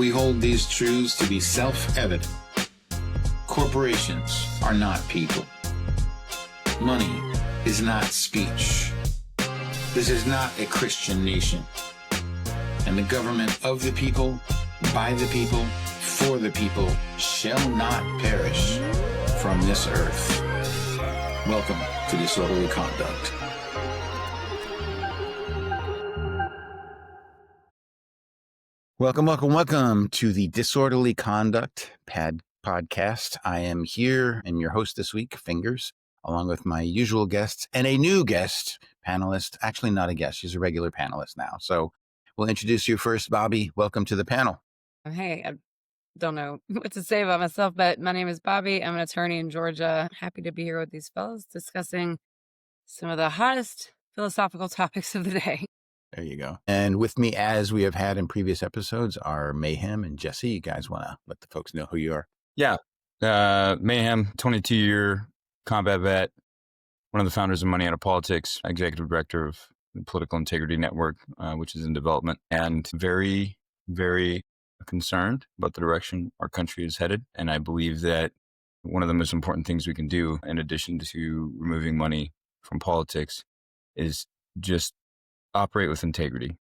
We hold these truths to be self-evident. Corporations are not people. Money is not speech. This is not a Christian nation. And the government of the people, by the people, for the people, shall not perish from this earth. Welcome to Disorderly Conduct. Welcome to the Disorderly Conduct podcast. I am here and your host this week, Fingers, along with my usual guests and a new guest, panelist. Actually, not a guest. She's a regular panelist now. So we'll introduce you first, Bobby. Welcome to the panel. Hey, I don't know what to say about myself, but my name is Bobby. I'm an attorney in Georgia. Happy to be here with these fellows discussing some of the hottest philosophical topics of the day. There you go. And with me, as we have had in previous episodes, are Mayhem and Jesse. You guys want to let the folks know who you are? Yeah. Mayhem, 22-year combat vet, one of the founders of Money Out of Politics, executive director of the Political Integrity Network, which is in development, and very, very concerned about the direction our country is headed. And I believe that one of the most important things we can do, in addition to removing money from politics, is just operate with integrity.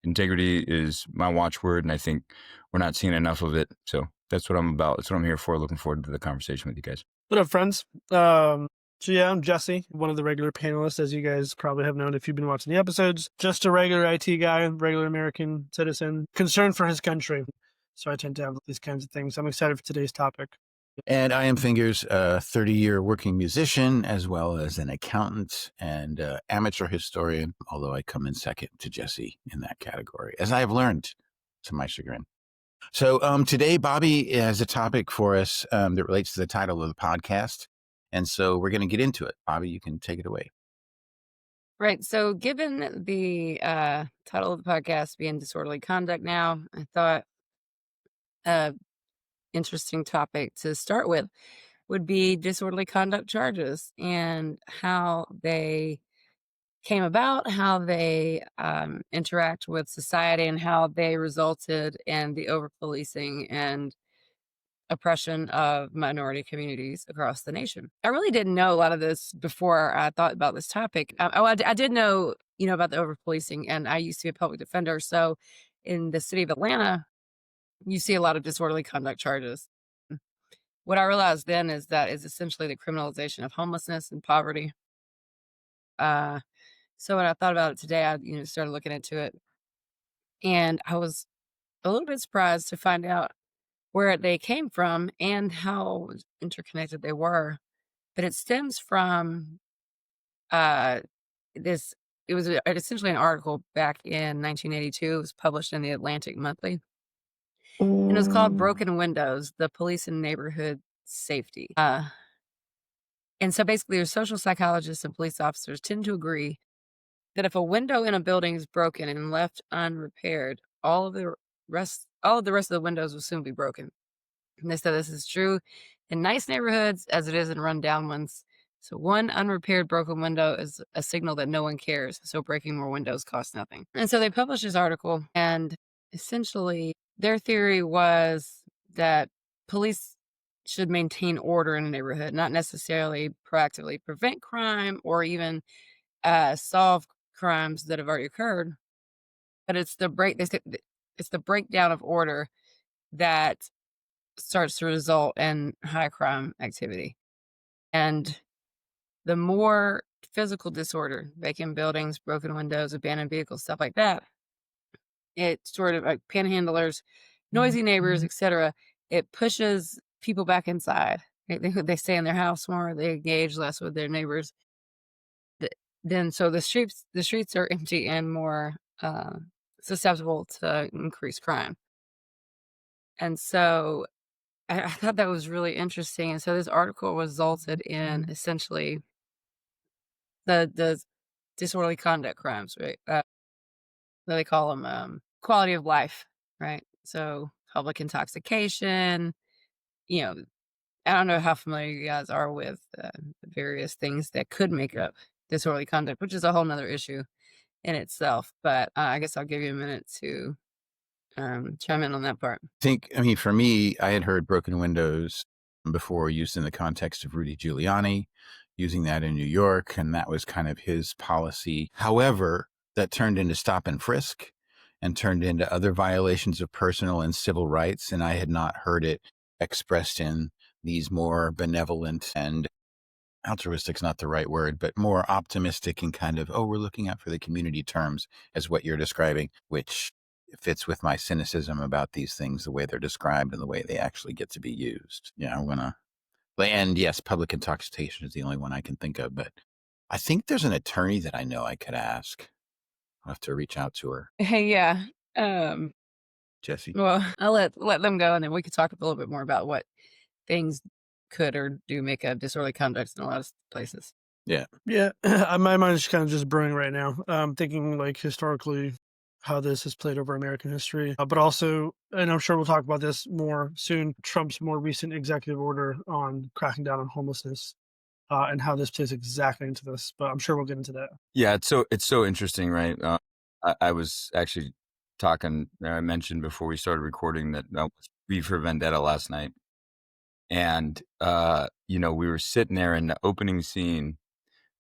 Integrity is my watchword, and I think we're not seeing enough of it. So that's what I'm about. That's what I'm here for. Looking forward to the conversation with you guys. What up, friends? I'm Jesse, one of the regular panelists, as you guys probably have known if you've been watching the episodes. Just a regular IT guy, regular American citizen, concerned for his country. So I tend to have these kinds of things. I'm excited for today's topic. And I am Fingers, a 30-year working musician, as well as an accountant and amateur historian, although I come in second to Jesse in that category, as I have learned to my chagrin. So today, Bobby has a topic for us that relates to the title of the podcast. And so we're going to get into it. Bobby, you can take it away. Right. So given the title of the podcast being Disorderly Conduct now, I thought interesting topic to start with would be disorderly conduct charges and how they came about, how they interact with society, and how they resulted in the over-policing and oppression of minority communities across the nation. I really didn't know a lot of this before I thought about this topic. I did know, about the over-policing, and I used to be a public defender. So in the city of Atlanta, you see a lot of disorderly conduct charges. What I realized then is that is essentially the criminalization of homelessness and poverty. So when I thought about it today, I started looking into it, and I was a little bit surprised to find out where they came from and how interconnected they were. But it stems from this. It was essentially an article back in 1982. It was published in the Atlantic Monthly. And it was called Broken Windows, the Police and Neighborhood Safety. And so basically, your social psychologists and police officers tend to agree that if a window in a building is broken and left unrepaired, all of the rest of the windows will soon be broken. And they said this is true in nice neighborhoods as it is in rundown ones. So one unrepaired broken window is a signal that no one cares. So breaking more windows costs nothing. And so they published this article, and essentially their theory was that police should maintain order in a neighborhood, not necessarily proactively prevent crime or even solve crimes that have already occurred. But it's the breakdown of order that starts to result in high crime activity. And the more physical disorder, vacant buildings, broken windows, abandoned vehicles, stuff like that, it sort of like panhandlers, noisy neighbors, etc. It pushes people back inside. They stay in their house more. They engage less with their neighbors. Then so the streets are empty and more susceptible to increased crime. And so I thought that was really interesting. And so this article resulted in essentially the disorderly conduct crimes, right? They call them quality of life, right? So public intoxication, I don't know how familiar you guys are with the various things that could make up disorderly conduct, which is a whole nother issue in itself. But I guess I'll give you a minute to chime in on that part. For me, I had heard broken windows before used in the context of Rudy Giuliani, using that in New York, and that was kind of his policy. However, that turned into stop and frisk and turned into other violations of personal and civil rights, and I had not heard it expressed in these more benevolent and altruistic's not the right word, but more optimistic and kind of, we're looking out for the community terms as what you're describing, which fits with my cynicism about these things, the way they're described and the way they actually get to be used. And yes, public intoxication is the only one I can think of, but I think there's an attorney that I know I could ask. I'll have to reach out to her. Hey, yeah. Jesse. Well, I'll let them go, and then we could talk a little bit more about what things could or do make a disorderly conduct in a lot of places. Yeah. My mind's kind of just brewing right now. I'm thinking like historically how this has played over American history, but also, and I'm sure we'll talk about this more soon, Trump's more recent executive order on cracking down on homelessness, and how this plays exactly into this. But I'm sure we'll get into that. Yeah, it's so interesting, right? I was actually talking. I mentioned before we started recording that I was V for Vendetta last night, and we were sitting there in the opening scene,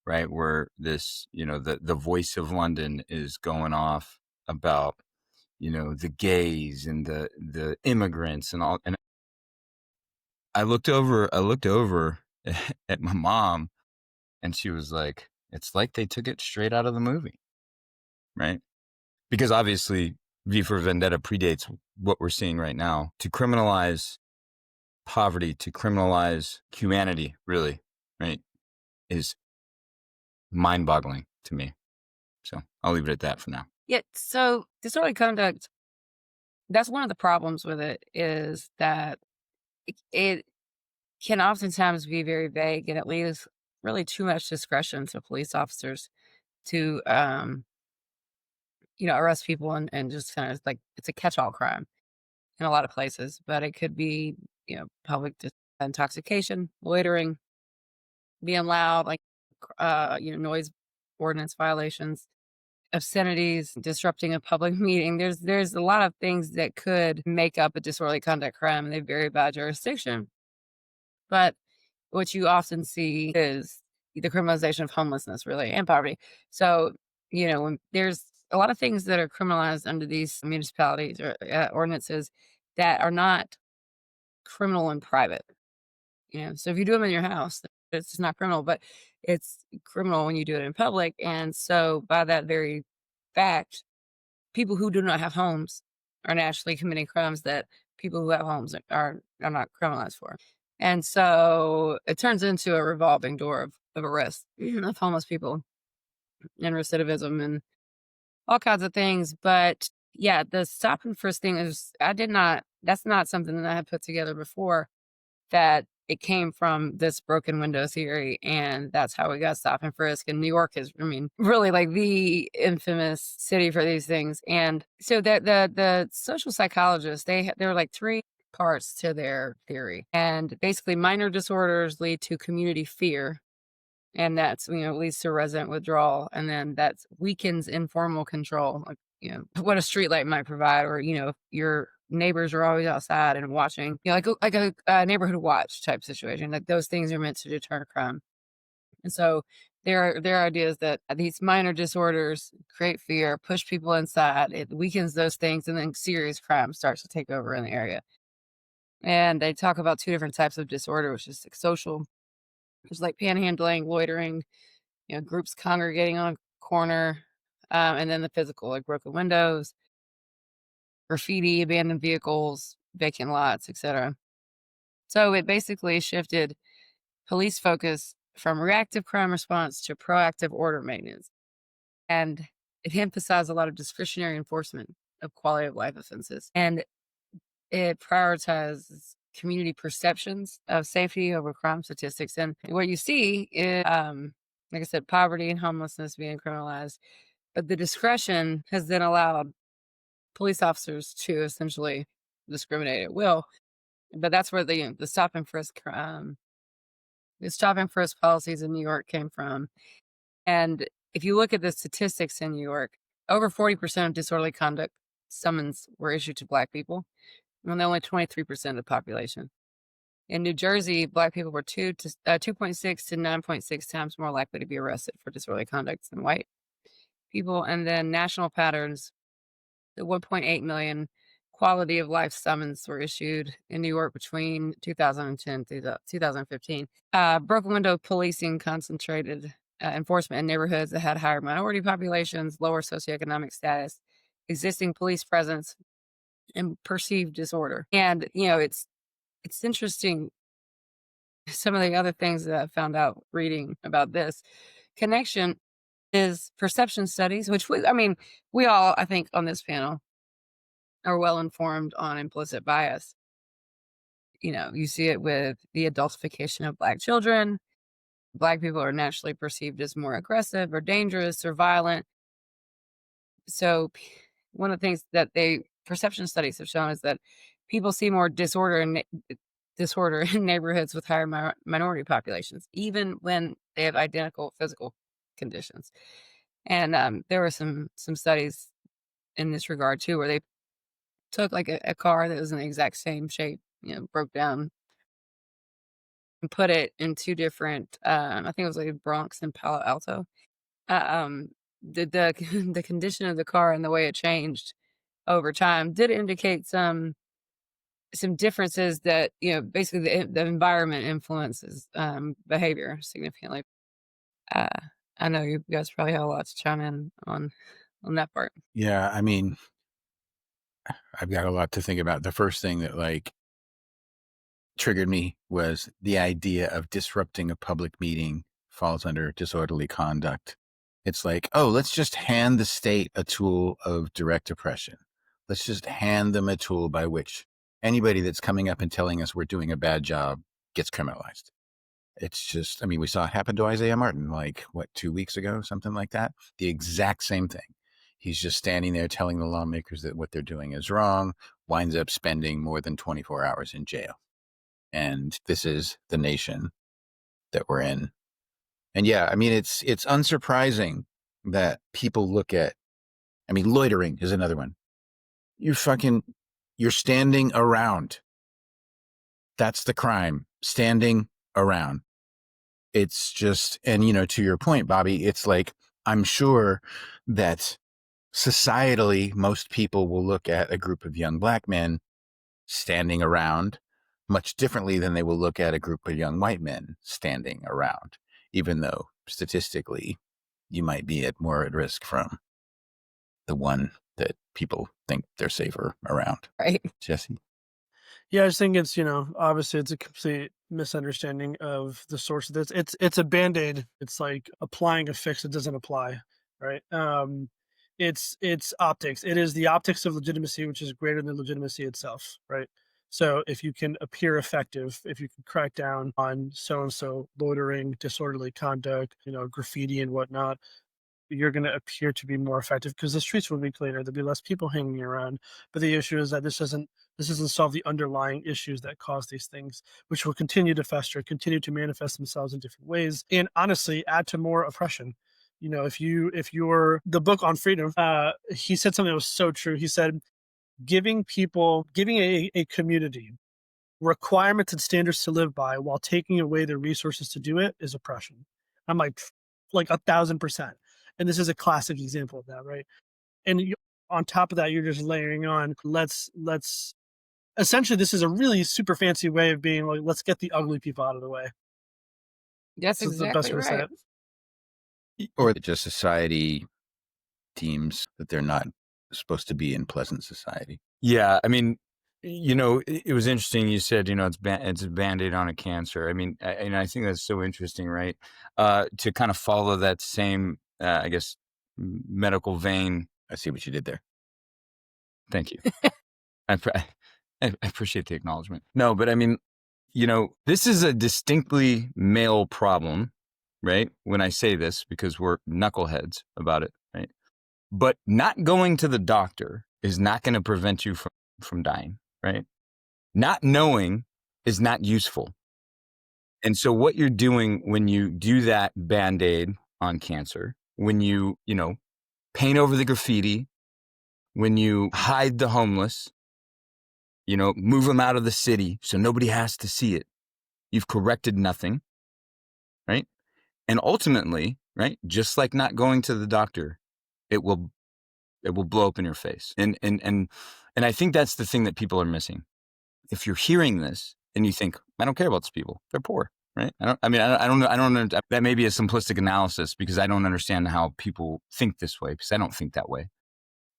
right, where this, the voice of London is going off about, the gays and the immigrants and all, and I looked over at my mom, and she was like, "It's like they took it straight out of the movie." Right? Because obviously V for Vendetta predates what we're seeing right now. To criminalize poverty, to criminalize humanity, really, right, is mind-boggling to me. So I'll leave it at that for now. Yeah, so disorderly conduct, that's one of the problems with it, is that it can oftentimes be very vague, and it leaves really too much discretion to police officers to arrest people and just kind of like it's a catch-all crime in a lot of places. But it could be, public intoxication, loitering, being loud, like noise ordinance violations, obscenities, disrupting a public meeting. There's a lot of things that could make up a disorderly conduct crime, and they vary by jurisdiction. But what you often see is the criminalization of homelessness, really, and poverty. So, when there's a lot of things that are criminalized under these municipalities or ordinances that are not criminal in private. So if you do them in your house, it's not criminal, but it's criminal when you do it in public. And so, by that very fact, people who do not have homes are naturally committing crimes that people who have homes are not criminalized for. And so it turns into a revolving door of arrest of homeless people and recidivism and all kinds of things. But yeah, the stop and frisk thing that's not something that I had put together before, that it came from this broken window theory, and that's how we got stop and frisk. And New York is, really like the infamous city for these things. And so the social psychologists, there were like 3 parts to their theory. And basically minor disorders lead to community fear. And that's, leads to resident withdrawal. And then that weakens informal control, like, what a streetlight might provide, or, if your neighbors are always outside and watching, like a neighborhood watch type situation. Like those things are meant to deter crime. And so their idea is that these minor disorders create fear, push people inside, it weakens those things, and then serious crime starts to take over in the area. And they talk about 2 different types of disorder, which is like social, which is like panhandling, loitering, groups congregating on a corner, and then the physical, like broken windows, graffiti, abandoned vehicles, vacant lots, etc. So it basically shifted police focus from reactive crime response to proactive order maintenance. And it emphasized a lot of discretionary enforcement of quality of life offenses. And it prioritizes community perceptions of safety over crime statistics. And what you see is, like I said, poverty and homelessness being criminalized. But the discretion has then allowed police officers to essentially discriminate at will. But that's where the stop and frisk policies in New York came from. And if you look at the statistics in New York, over 40% of disorderly conduct summons were issued to Black people, when only 23% of the population. In New Jersey, Black people were 2.6 to 9.6 times more likely to be arrested for disorderly conduct than white people. And then national patterns, the 1.8 million quality of life summons were issued in New York between 2010 through 2015. Broken window policing concentrated enforcement in neighborhoods that had higher minority populations, lower socioeconomic status, existing police presence, and perceived disorder. And, it's interesting. Some of the other things that I found out reading about this connection is perception studies, which we all, I think, on this panel are well informed on implicit bias. You see it with the adultification of Black children. Black people are naturally perceived as more aggressive or dangerous or violent. So one of the things that perception studies have shown is that people see more disorder in neighborhoods with higher minority populations, even when they have identical physical conditions. And there were some studies in this regard too, where they took like a car that was in the exact same shape, broke down, and put it in two different, I think it was like Bronx and Palo Alto. The condition of the car and the way it changed over time did indicate some differences that, basically the environment influences behavior significantly. I know you guys probably have a lot to chime in on that part. Yeah, I've got a lot to think about. The first thing that triggered me was the idea of disrupting a public meeting falls under disorderly conduct. It's like, oh, let's just hand the state a tool of direct oppression. Let's just hand them a tool by which anybody that's coming up and telling us we're doing a bad job gets criminalized. It's just, we saw it happen to Isaiah Martin, 2 weeks ago, something like that. The exact same thing. He's just standing there telling the lawmakers that what they're doing is wrong, winds up spending more than 24 hours in jail. And this is the nation that we're in. And yeah, it's unsurprising that people look at, loitering is another one. You're standing around. That's the crime, standing around. It's just, and to your point, Bobby, it's like, I'm sure that societally, most people will look at a group of young Black men standing around much differently than they will look at a group of young white men standing around, even though statistically you might be more at risk from the one that people think they're safer around. Right. Jesse? Yeah, I just think it's, obviously it's a complete misunderstanding of the source of this. It's a Band-Aid. It's like applying a fix that doesn't apply, right? It's optics. It is the optics of legitimacy, which is greater than legitimacy itself, right? So if you can appear effective, if you can crack down on so-and-so loitering, disorderly conduct, graffiti and whatnot, you're going to appear to be more effective because the streets will be cleaner. There'll be less people hanging around. But the issue is that this doesn't solve the underlying issues that cause these things, which will continue to fester, continue to manifest themselves in different ways, and honestly add to more oppression. If you're the book on freedom, he said something that was so true. He said, giving a community requirements and standards to live by while taking away the resources to do it is oppression. I'm like 1,000%. And this is a classic example of that, right? And on top of that, you're just layering on, let's essentially, this is a really super fancy way of being like, let's get the ugly people out of the way. That's exactly right. Or that just society deems that they're not supposed to be in pleasant society. Yeah, it was interesting. You said, it's a Band-Aid on a cancer. And I think that's so interesting, right? To kind of follow that same, I guess, medical vein. I see what you did there. Thank you. I appreciate the acknowledgement. No, but this is a distinctly male problem, right? When I say this, because we're knuckleheads about it, right? But not going to the doctor is not going to prevent you from dying, right? Not knowing is not useful. And so what you're doing when you do that Band-Aid on cancer, when you paint over the graffiti, when you hide the homeless, move them out of the city so nobody has to see it, you've corrected nothing, right? And ultimately, right, just like not going to the doctor, it will blow up in your face. And I think that's the thing that people are missing. If you're hearing this and you think, I don't care about these people, they're poor, right? I don't know. That may be a simplistic analysis because I don't understand how people think this way, because I don't think that way.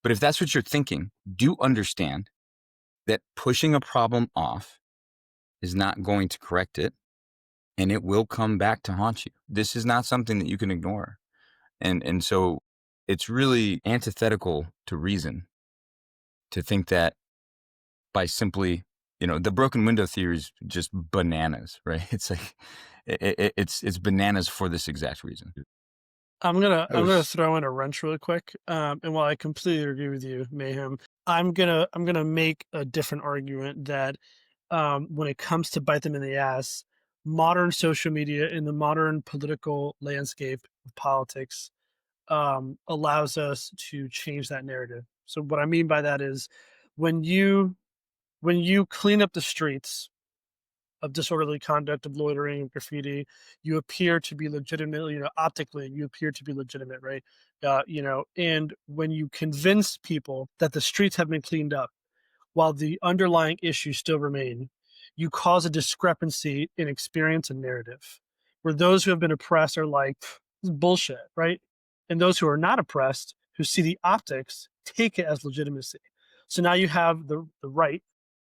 But if that's what you're thinking, do understand that pushing a problem off is not going to correct it, and it will come back to haunt you. This is not something that you can ignore. And so it's really antithetical to reason to think that by simply, the broken window theory is just bananas, right? It's like, it's bananas for this exact reason. I'm gonna throw in a wrench really quick. And while I completely agree with you, Mayhem, I'm gonna make a different argument that when it comes to bite them in the ass, modern social media in the modern political landscape of politics allows us to change that narrative. So what I mean by that is when you clean up the streets of disorderly conduct, of loitering, and graffiti, you appear to be legitimate, optically, you appear to be legitimate, right? And when you convince people that the streets have been cleaned up while the underlying issues still remain, you cause a discrepancy in experience and narrative, where those who have been oppressed are like, this is bullshit, right? And those who are not oppressed, who see the optics, take it as legitimacy. So now you have the right,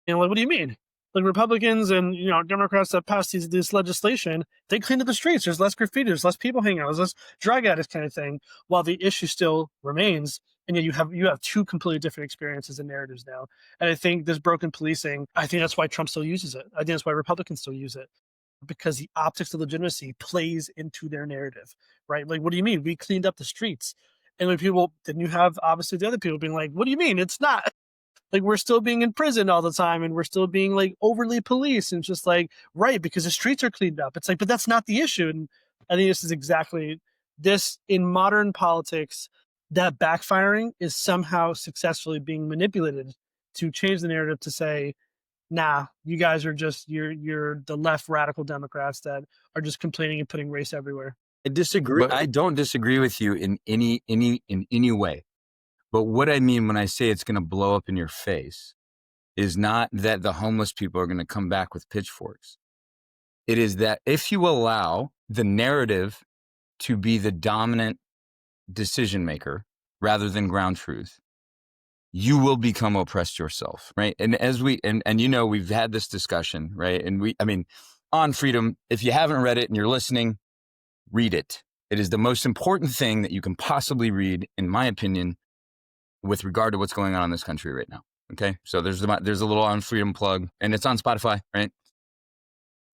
what do you mean? Like Republicans and Democrats that passed this legislation, they cleaned up the streets. There's less graffiti, there's less people hanging out, there's less drug addicts kind of thing, while the issue still remains. And yet you have two completely different experiences and narratives now. And I think this broken policing, I think that's why Trump still uses it. I think that's why Republicans still use it, because the optics of legitimacy plays into their narrative, right? Like, what do you mean? We cleaned up the streets. And then you have obviously the other people being like, what do you mean? It's not. Like, we're still being in prison all the time, and we're still being like overly policed. And it's just like, right, because the streets are cleaned up. It's like, but that's not the issue. And I think this is exactly this in modern politics, that backfiring is somehow successfully being manipulated to change the narrative to say, nah, you guys are just, you're the left radical Democrats that are just complaining and putting race everywhere. I disagree. I don't disagree with you in any way. But what I mean when I say it's going to blow up in your face is not that the homeless people are going to come back with pitchforks. It is that if you allow the narrative to be the dominant decision maker rather than ground truth, you will become oppressed yourself, right? And as we've had this discussion, right? And On Freedom, if you haven't read it and you're listening, read it. It is the most important thing that you can possibly read, in my opinion, with regard to what's going on in this country right now. Okay. So there's a little On Freedom plug, and it's on Spotify, right?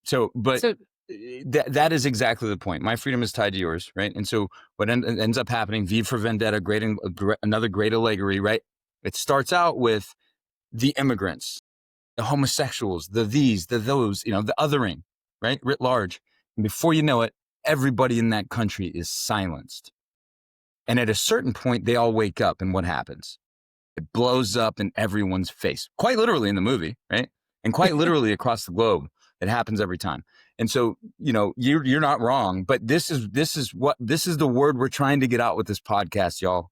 That is exactly the point. My freedom is tied to yours, right? And so what ends up happening, V for Vendetta, another great allegory, right? It starts out with the immigrants, the homosexuals, the those, the othering, right? Writ large. And before you know it, everybody in that country is silenced. And at a certain point, they all wake up, and what happens? It blows up in everyone's face, quite literally in the movie, right? And quite literally across the globe. It happens every time. And so, you're not wrong, but this is the word we're trying to get out with this podcast, y'all.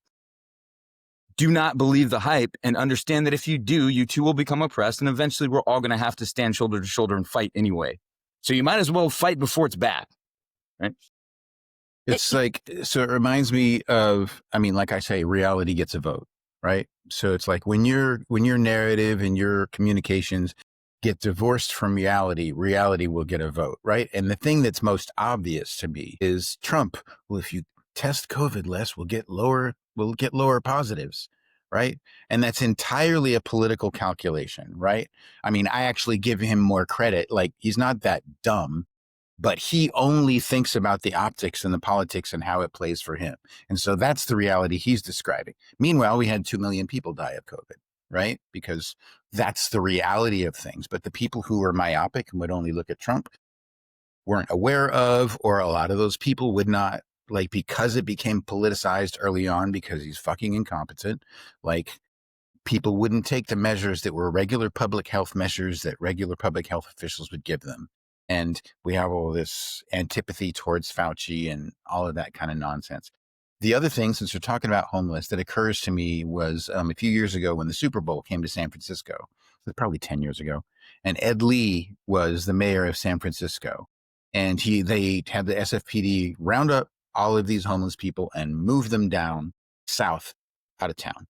Do not believe the hype, and understand that if you do, you too will become oppressed, and eventually we're all going to have to stand shoulder to shoulder and fight anyway. So you might as well fight before it's bad, right? It's like, so it reminds me of, like I say, reality gets a vote, right? So it's like when your narrative and your communications get divorced from reality, reality will get a vote, right? And the thing that's most obvious to me is Trump. Well, if you test COVID less, we'll get lower positives, right? And that's entirely a political calculation, right? I actually give him more credit. Like, he's not that dumb, but he only thinks about the optics and the politics and how it plays for him. And so that's the reality he's describing. Meanwhile, we had 2 million people die of COVID, right? Because that's the reality of things. But the people who were myopic and would only look at Trump weren't aware of, or a lot of those people would not, because it became politicized early on because he's fucking incompetent. people wouldn't take the measures that were regular public health measures that regular public health officials would give them. And we have all this antipathy towards Fauci and all of that kind of nonsense. The other thing, since we're talking about homeless, that occurs to me was a few years ago when the Super Bowl came to San Francisco, probably 10 years ago, and Ed Lee was the mayor of San Francisco. And they had the SFPD round up all of these homeless people and move them down south out of town.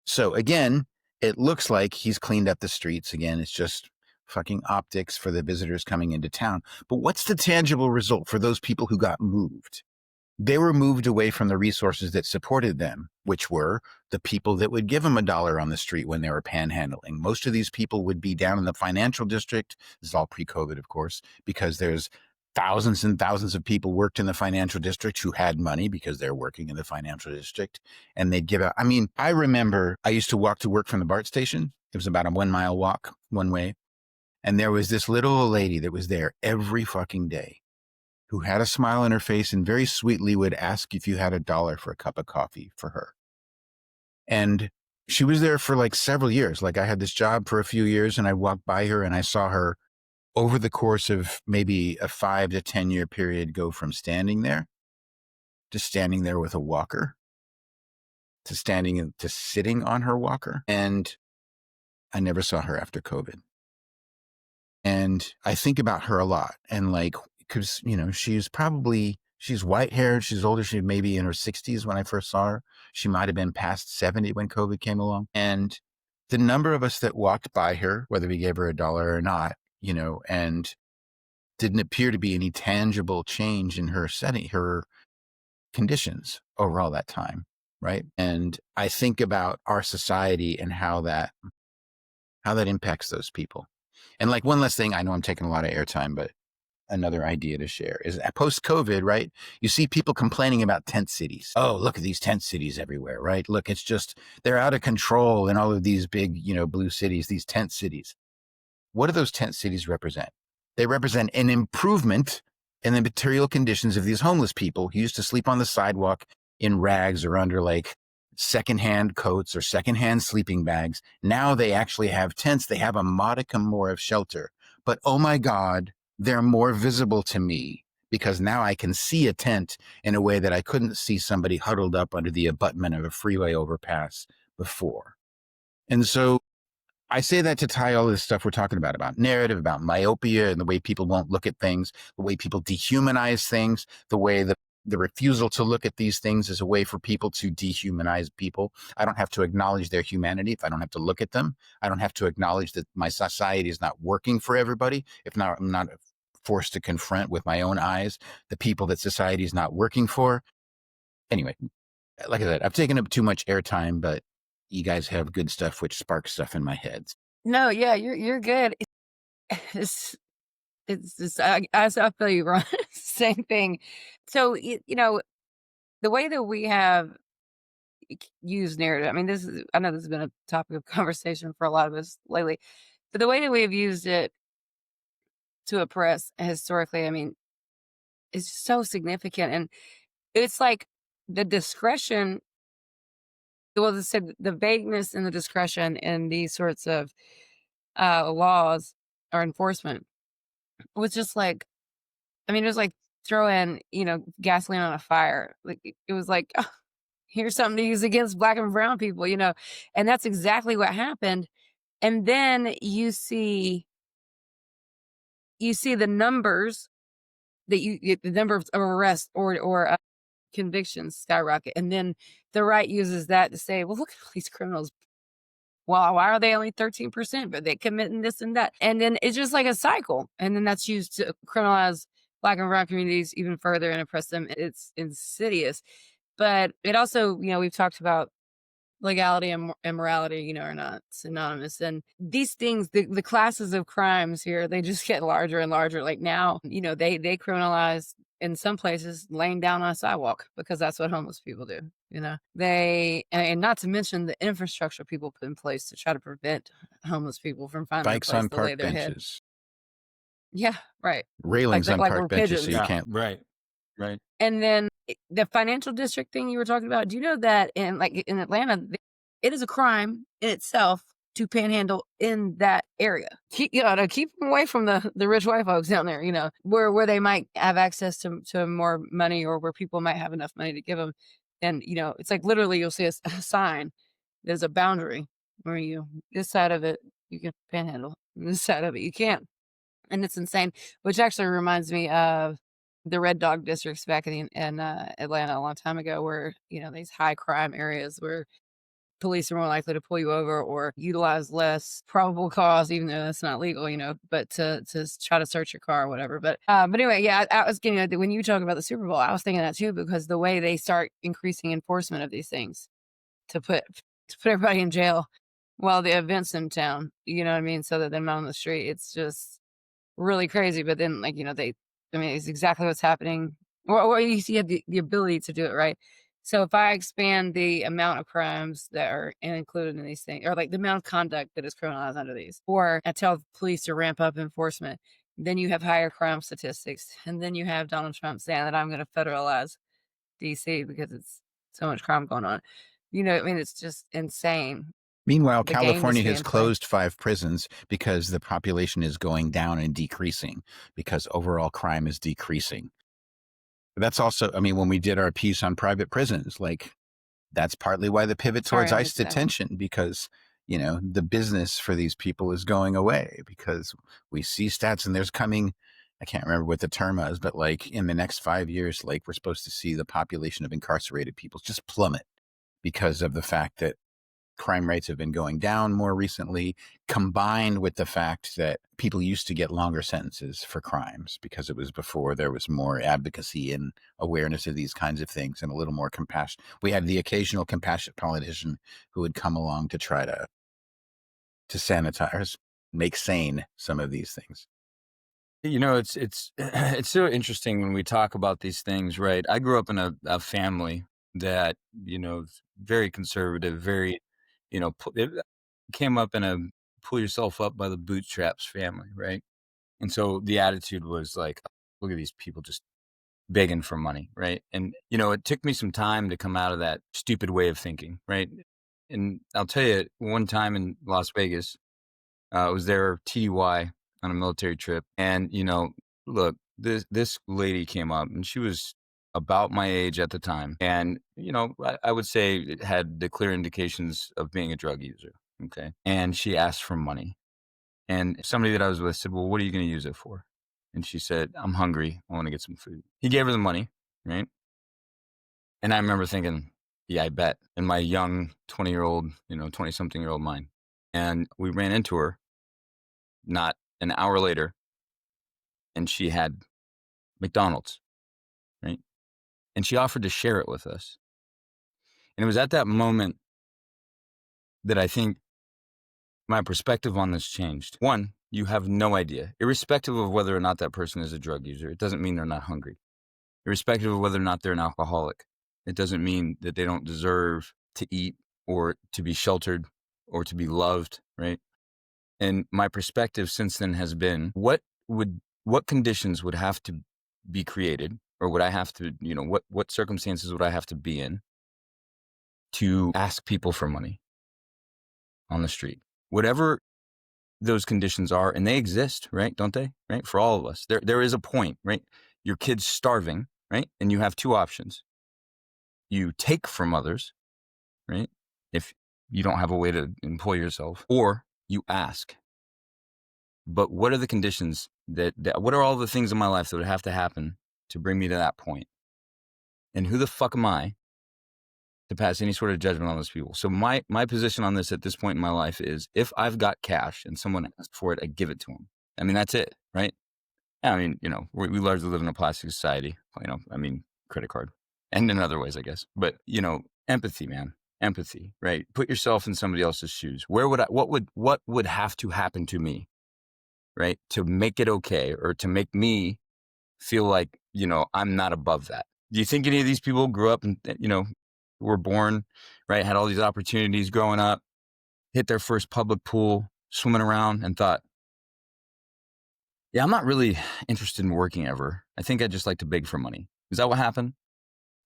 So again, it looks like he's cleaned up the streets. Again, it's just fucking optics for the visitors coming into town. But what's the tangible result for those people who got moved? They were moved away from the resources that supported them, which were the people that would give them $1 on the street when they were panhandling. Most of these people would be down in the financial district. This is all pre-COVID, of course, because there's thousands and thousands of people worked in the financial district who had money because they're working in the financial district, and they'd give out. I mean, I remember I used to walk to work from the BART station. It was about a 1 mile walk one way. And there was this little old lady that was there every fucking day who had a smile on her face and very sweetly would ask if you had $1 for a cup of coffee for her. And she was there for like several years. Like I had this job for a few years and I walked by her and I saw her over the course of maybe a 5 to 10 year period go from standing there to standing there with a walker to sitting on her walker. And I never saw her after COVID. And I think about her a lot. And like, because, you know, she's white haired. She's older. She may be in her 60s when I first saw her. She might have been past 70 when COVID came along. And the number of us that walked by her, whether we gave her $1 or not, you know, and didn't appear to be any tangible change in her setting, her conditions over all that time. Right. And I think about our society and how that impacts those people. And like one last thing, I know I'm taking a lot of airtime, but another idea to share is post-COVID, right? You see people complaining about tent cities. Oh, look at these tent cities everywhere, right? Look, it's just, they're out of control in all of these big, you know, blue cities, these tent cities. What do those tent cities represent? They represent an improvement in the material conditions of these homeless people who used to sleep on the sidewalk in rags or under like secondhand coats or secondhand sleeping bags. Now they actually have tents. They have a modicum more of shelter. But oh my God, they're more visible to me because now I can see a tent in a way that I couldn't see somebody huddled up under the abutment of a freeway overpass before. And so I say that to tie all this stuff we're talking about narrative, about myopia and the way people won't look at things, the way people dehumanize things, the way that the refusal to look at these things is a way for people to dehumanize people. I don't have to acknowledge their humanity if I don't have to look at them. I don't have to acknowledge that my society is not working for everybody. If not, I'm not forced to confront with my own eyes the people that society is not working for. Anyway, like I said, I've taken up too much airtime, but you guys have good stuff which sparks stuff in my head. No, yeah, you're good. It's just, I feel you, Ron. Same thing. So, you know, the way that we have used narrative, I mean, I know this has been a topic of conversation for a lot of us lately, but the way that we have used it to oppress historically, I mean, is so significant. And it's like the discretion, well, the vagueness and the discretion in these sorts of laws or enforcement was just like, I mean, it was like throwing, you know, gasoline on a fire. Like it was like, oh, here's something to use against Black and brown people, you know, and that's exactly what happened. And then you see the numbers that the number of arrests or convictions skyrocket, and then the right uses that to say, well, look at all these criminals. Well, why are they only 13%? But they committing this and that. And then it's just like a cycle. And then that's used to criminalize Black and brown communities even further and oppress them. It's insidious. But it also, you know, we've talked about legality and morality, you know, are not synonymous. And these things, the classes of crimes here, they just get larger and larger. Like now, you know, they criminalize in some places laying down on a sidewalk because that's what homeless people do. You know, and not to mention the infrastructure people put in place to try to prevent homeless people from finding Bikes a place on to lay park their head. benches, Yeah, right. railings on like park we're benches, so pigeons. you can't. Right. And then the financial district thing you were talking about. Do you know that in Atlanta, it is a crime in itself to panhandle in that area. Keep them away from the rich white folks down there, where they might have access to more money, or where people might have enough money to give them. And, it's like literally you'll see a sign. There's a boundary where this side of it, you can panhandle. This side of it, you can't. And it's insane, which actually reminds me of the red dog districts back in Atlanta a long time ago, where, these high crime areas where police are more likely to pull you over or utilize less probable cause, even though that's not legal, but to try to search your car or whatever. But anyway, yeah, I was getting when you talk about the Super Bowl, I was thinking that too, because the way they start increasing enforcement of these things to put everybody in jail while the event's in town, you know what I mean? So that they're not on the street. It's just really crazy. But then, it's exactly what's happening. Or you have the ability to do it, right? So if I expand the amount of crimes that are included in these things, or like the amount of conduct that is criminalized under these, or I tell police to ramp up enforcement, then you have higher crime statistics. And then you have Donald Trump saying that I'm going to federalize DC because it's so much crime going on. It's just insane. Meanwhile, The game that's California has being played. closed 5 prisons because the population is going down and decreasing, because overall crime is decreasing. That's also, when we did our piece on private prisons, that's partly why the pivot towards Sorry, I ICE missed that. detention, because, the business for these people is going away, because we see stats and there's coming, I can't remember what the term is, but in the next 5 years, we're supposed to see the population of incarcerated people just plummet because of the fact that crime rates have been going down more recently, combined with the fact that people used to get longer sentences for crimes because it was before there was more advocacy and awareness of these kinds of things and a little more compassion. We had the occasional compassionate politician who would come along to try to sanitize, make sane some of these things. It's so interesting when we talk about these things, right? I grew up in a family that, very conservative, very, it came up in a pull yourself up by the bootstraps family, right? And so the attitude was like, look at these people just begging for money, right? And, it took me some time to come out of that stupid way of thinking, right? And I'll tell you, one time in Las Vegas, I was there TDY on a military trip. And, look, this lady came up and she was about my age at the time. And, I would say it had the clear indications of being a drug user. Okay. And she asked for money. And somebody that I was with said, well, what are you going to use it for? And she said, I'm hungry. I want to get some food. He gave her the money. Right. And I remember thinking, yeah, I bet. In my young 20-year-old, 20-something-year-old mind. And we ran into her not an hour later, and she had McDonald's, right? And she offered to share it with us. And it was at that moment that I think my perspective on this changed. One, you have no idea, irrespective of whether or not that person is a drug user. It doesn't mean they're not hungry. Irrespective of whether or not they're an alcoholic, it doesn't mean that they don't deserve to eat or to be sheltered or to be loved, right? And my perspective since then has been, what conditions would have to be created, or would I have to, what circumstances would I have to be in to ask people for money on the street? Whatever those conditions are, and they exist, right? Don't they? Right? For all of us, there is a point, right? Your kid's starving, right? And you have 2 options. You take from others, right? If you don't have a way to employ yourself, or you ask. But what are the conditions what are all the things in my life that would have to happen to bring me to that point? And who the fuck am I to pass any sort of judgment on those people? So my position on this at this point in my life is, if I've got cash and someone asks for it, I give it to them. That's it, right? We largely live in a plastic society, credit card, and in other ways, I guess. But, empathy, man. Empathy, right? Put yourself in somebody else's shoes. What would have to happen to me, right, to make it okay, or to make me feel like, I'm not above that? Do you think any of these people grew up and, were born, right, had all these opportunities growing up, hit their first public pool, swimming around, and thought, yeah, I'm not really interested in working ever. I think I'd just like to beg for money. Is that what happened?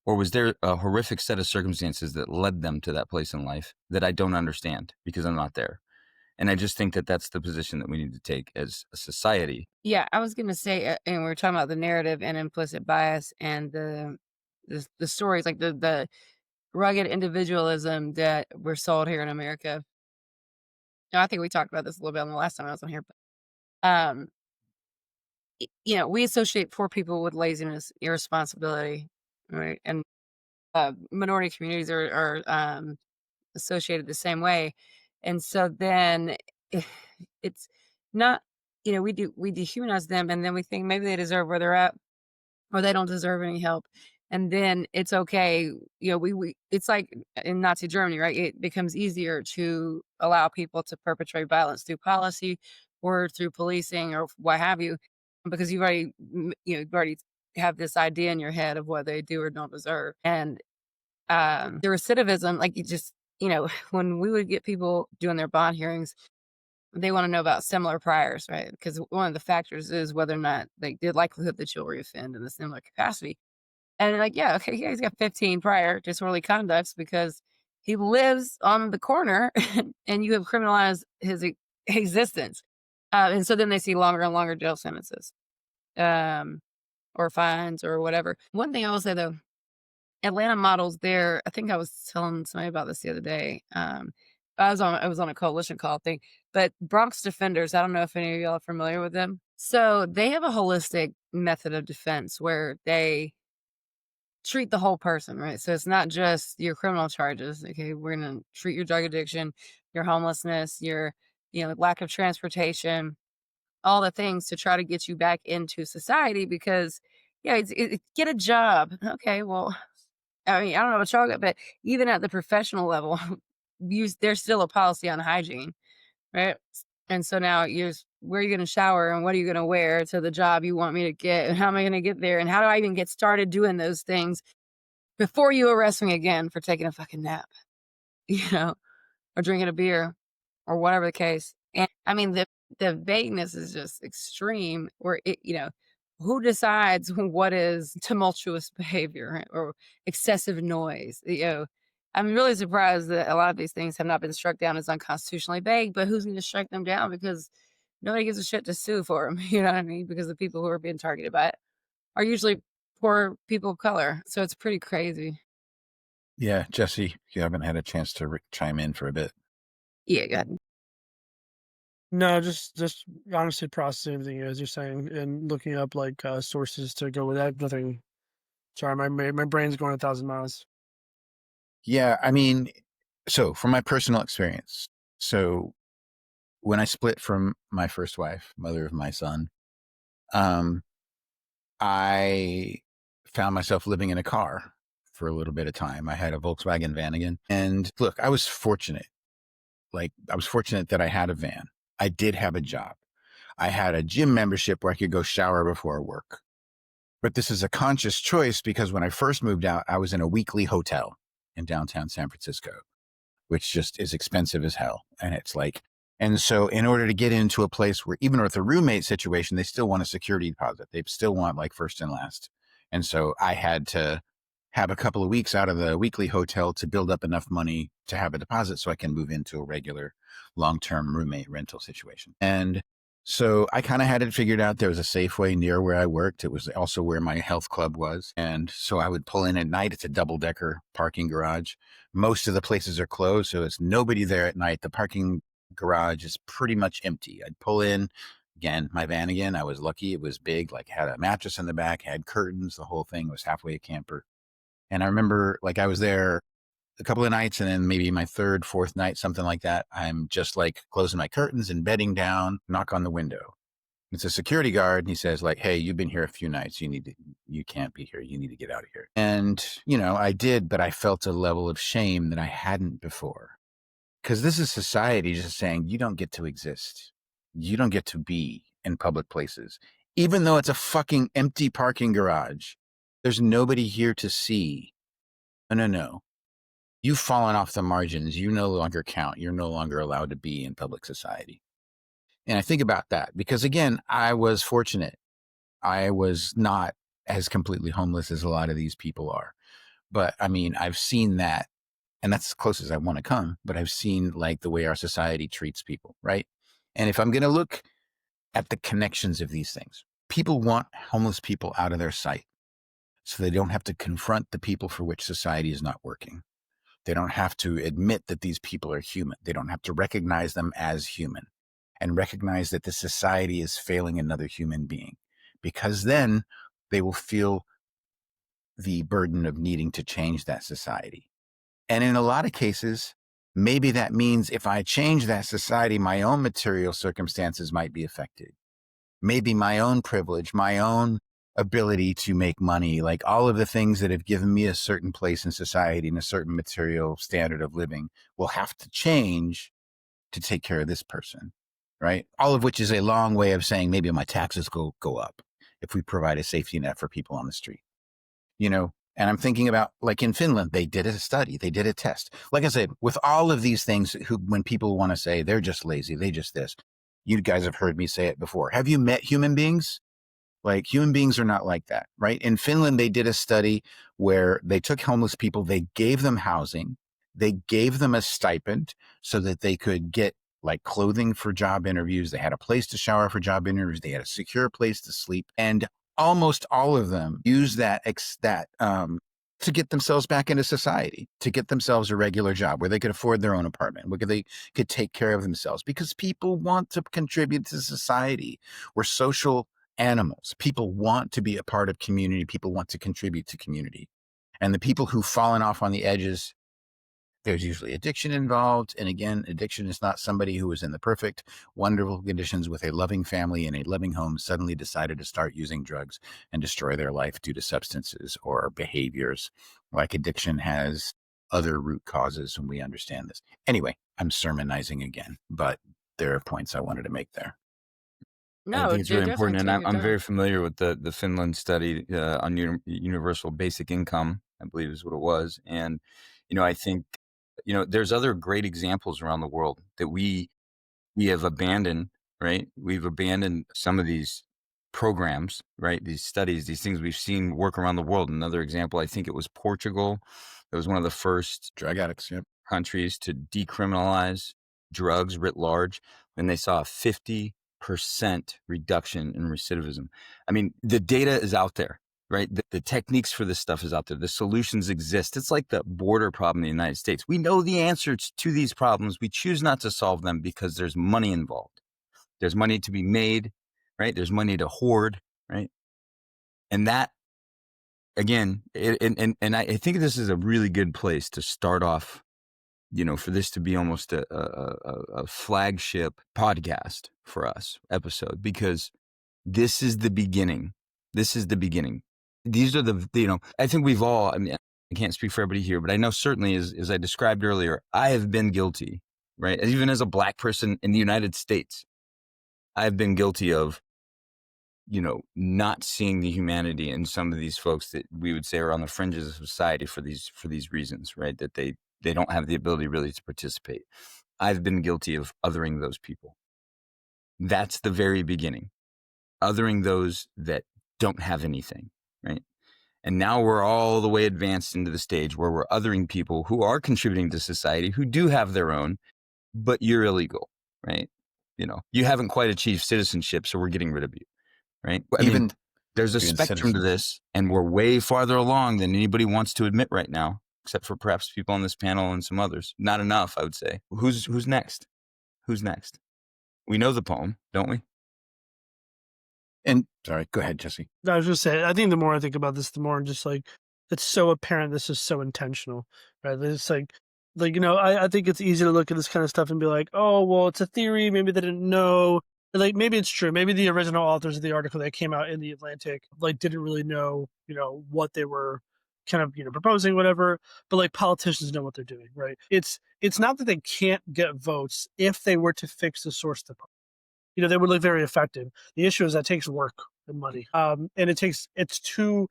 Or was there a horrific set of circumstances that led them to that place in life that I don't understand because I'm not there? And I just think that that's the position that we need to take as a society. Yeah, I was gonna say, and we were talking about the narrative and implicit bias and the stories, like the rugged individualism that we're sold here in America. Now, I think we talked about this a little bit on the last time I was on here, but we associate poor people with laziness, irresponsibility, right? And minority communities are associated the same way. And so then it's not, we dehumanize them, and then we think maybe they deserve where they're at, or they don't deserve any help. And then it's okay. It's like in Nazi Germany, right? It becomes easier to allow people to perpetrate violence through policy or through policing or what have you, because you've already have this idea in your head of what they do or don't deserve. And the recidivism, like when we would get people doing their bond hearings, they want to know about similar priors, right? Because one of the factors is whether or not the likelihood that you'll reoffend in a similar capacity. And like, yeah, okay, yeah, he's got 15 prior disorderly conducts because he lives on the corner and you have criminalized his existence. And so then they see longer and longer jail sentences, or fines or whatever. One thing I will say though, Atlanta models there. I think I was telling somebody about this the other day. I was on a coalition call thing, but Bronx Defenders, I don't know if any of y'all are familiar with them. So they have a holistic method of defense where they treat the whole person, right? So it's not just your criminal charges. Okay, we're going to treat your drug addiction, your homelessness, your lack of transportation, all the things to try to get you back into society because get a job. Okay, well, I mean, I don't know about y'all, but even at the professional level, there's still a policy on hygiene, right? And so now where are you going to shower and what are you going to wear to the job you want me to get? And how am I going to get there? And how do I even get started doing those things before you arrest me again for taking a fucking nap, you know, or drinking a beer or whatever the case. And I mean, the vagueness is just extreme where who decides what is tumultuous behavior, right? Or excessive noise? I'm really surprised that a lot of these things have not been struck down as unconstitutionally vague, but who's going to strike them down? Because nobody gives a shit to sue for them. You know what I mean? Because the people who are being targeted by it are usually poor people of color. So it's pretty crazy. Yeah, Jesse, you haven't had a chance to chime in for a bit. Yeah, go ahead. No, just honestly processing everything as you're saying and looking up like sources to go with that. Nothing. Sorry, my brain's going 1,000 miles. Yeah, I mean, so from my personal experience, so when I split from my first wife, mother of my son, I found myself living in a car for a little bit of time. I had a Volkswagen van again. And look, I was fortunate. Like, I was fortunate that I had a van. I did have a job. I had a gym membership where I could go shower before work. But this is a conscious choice because when I first moved out, I was in a weekly hotel in downtown San Francisco, which just is expensive as hell. And so in order to get into a place where even with a roommate situation, they still want a security deposit. They still want like first and last. And so I had to have a couple of weeks out of the weekly hotel to build up enough money to have a deposit so I can move into a regular long-term roommate rental situation. And so I kind of had it figured out. There was a Safeway near where I worked. It was also where my health club was. And so I would pull in at night. It's a double-decker parking garage. Most of the places are closed, so it's nobody there at night. The parking garage is pretty much empty. I'd pull in, again, my van again. I was lucky. It was big, like had a mattress in the back, had curtains, the whole thing. Was halfway a camper. And I remember like I was there a couple of nights and then maybe my third, fourth night, something like that. I'm just like closing my curtains and bedding down, knock on the window. It's a security guard. And he says like, hey, you've been here a few nights. You can't be here. You need to get out of here. And, I did, but I felt a level of shame that I hadn't before. Because this is society just saying you don't get to exist. You don't get to be in public places, even though it's a fucking empty parking garage. There's nobody here to see. No. You've fallen off the margins. You no longer count. You're no longer allowed to be in public society. And I think about that because, again, I was fortunate. I was not as completely homeless as a lot of these people are. But I mean, I've seen that, and that's as close as I want to come, but I've seen like the way our society treats people, right? And if I'm going to look at the connections of these things, people want homeless people out of their sight so they don't have to confront the people for which society is not working. They don't have to admit that these people are human. They don't have to recognize them as human and recognize that the society is failing another human being, because then they will feel the burden of needing to change that society. And in a lot of cases, maybe that means if I change that society, my own material circumstances might be affected. Maybe my own privilege, my own ability to make money, like all of the things that have given me a certain place in society and a certain material standard of living will have to change to take care of this person, right? All of which is a long way of saying maybe my taxes go up if we provide a safety net for people on the street, you know? And I'm thinking about, like in Finland, they did a study, they did a test. Like I said, with all of these things, when people want to say they're just lazy, they just this, you guys have heard me say it before. Have you met human beings? Like, human beings are not like that, right? In Finland, they did a study where they took homeless people, they gave them housing, they gave them a stipend so that they could get like clothing for job interviews. They had a place to shower for job interviews. They had a secure place to sleep. And almost all of them used that to get themselves back into society, to get themselves a regular job where they could afford their own apartment, where they could take care of themselves, because people want to contribute to society. We're social animals. People want to be a part of community. People want to contribute to community. And the people who've fallen off on the edges, there's usually addiction involved. And again, addiction is not somebody who was in the perfect, wonderful conditions with a loving family and a loving home suddenly decided to start using drugs and destroy their life due to substances or behaviors. Like, addiction has other root causes, and we understand this. Anyway, I'm sermonizing again, but there are points I wanted to make there. I think it's really important, and I'm very very. familiar with the Finland study on universal basic income, I believe is what it was. And I think there's other great examples around the world that we have abandoned. Right, we've abandoned some of these programs, right? These studies, these things we've seen work around the world. Another example, I think it was Portugal. It was one of the first Drug addicts, yep. countries to decriminalize drugs writ large, and they saw a 50% reduction in recidivism. I mean, the data is out there, right? The techniques for this stuff is out there. The solutions exist. It's like the border problem in the United States. We know the answers to these problems. We choose not to solve them because there's money involved. There's money to be made, right? There's money to hoard, right? And that, again, and I think this is a really good place to start off, for this to be almost a flagship podcast for us episode, because this is the beginning. This is the beginning. These are I think we've all, I mean, I can't speak for everybody here, but I know certainly as I described earlier, I have been guilty, right? Even as a Black person in the United States, I've been guilty of, not seeing the humanity in some of these folks that we would say are on the fringes of society for these reasons, right? That they don't have the ability really to participate. I've been guilty of othering those people. That's the very beginning. Othering those that don't have anything, right? And now we're all the way advanced into the stage where we're othering people who are contributing to society, who do have their own, but you're illegal, right? You haven't quite achieved citizenship, so we're getting rid of you, right? I mean, there's a spectrum to this, and we're way farther along than anybody wants to admit right now, except for perhaps people on this panel and some others. Not enough, I would say. Who's next? Who's next? We know the poem, don't we? And sorry, go ahead, Jesse. I was just saying, I think the more I think about this, the more I'm just like, it's so apparent this is so intentional, right? It's like I think it's easy to look at this kind of stuff and be like, oh, well, it's a theory. Maybe they didn't know. Like, maybe it's true. Maybe the original authors of the article that came out in the Atlantic, didn't really know, what they were kind of, proposing, whatever. But like, politicians know what they're doing, right? It's not that they can't get votes if they were to fix the source of the problem. They would look very effective. The issue is that it takes work and money. And it's too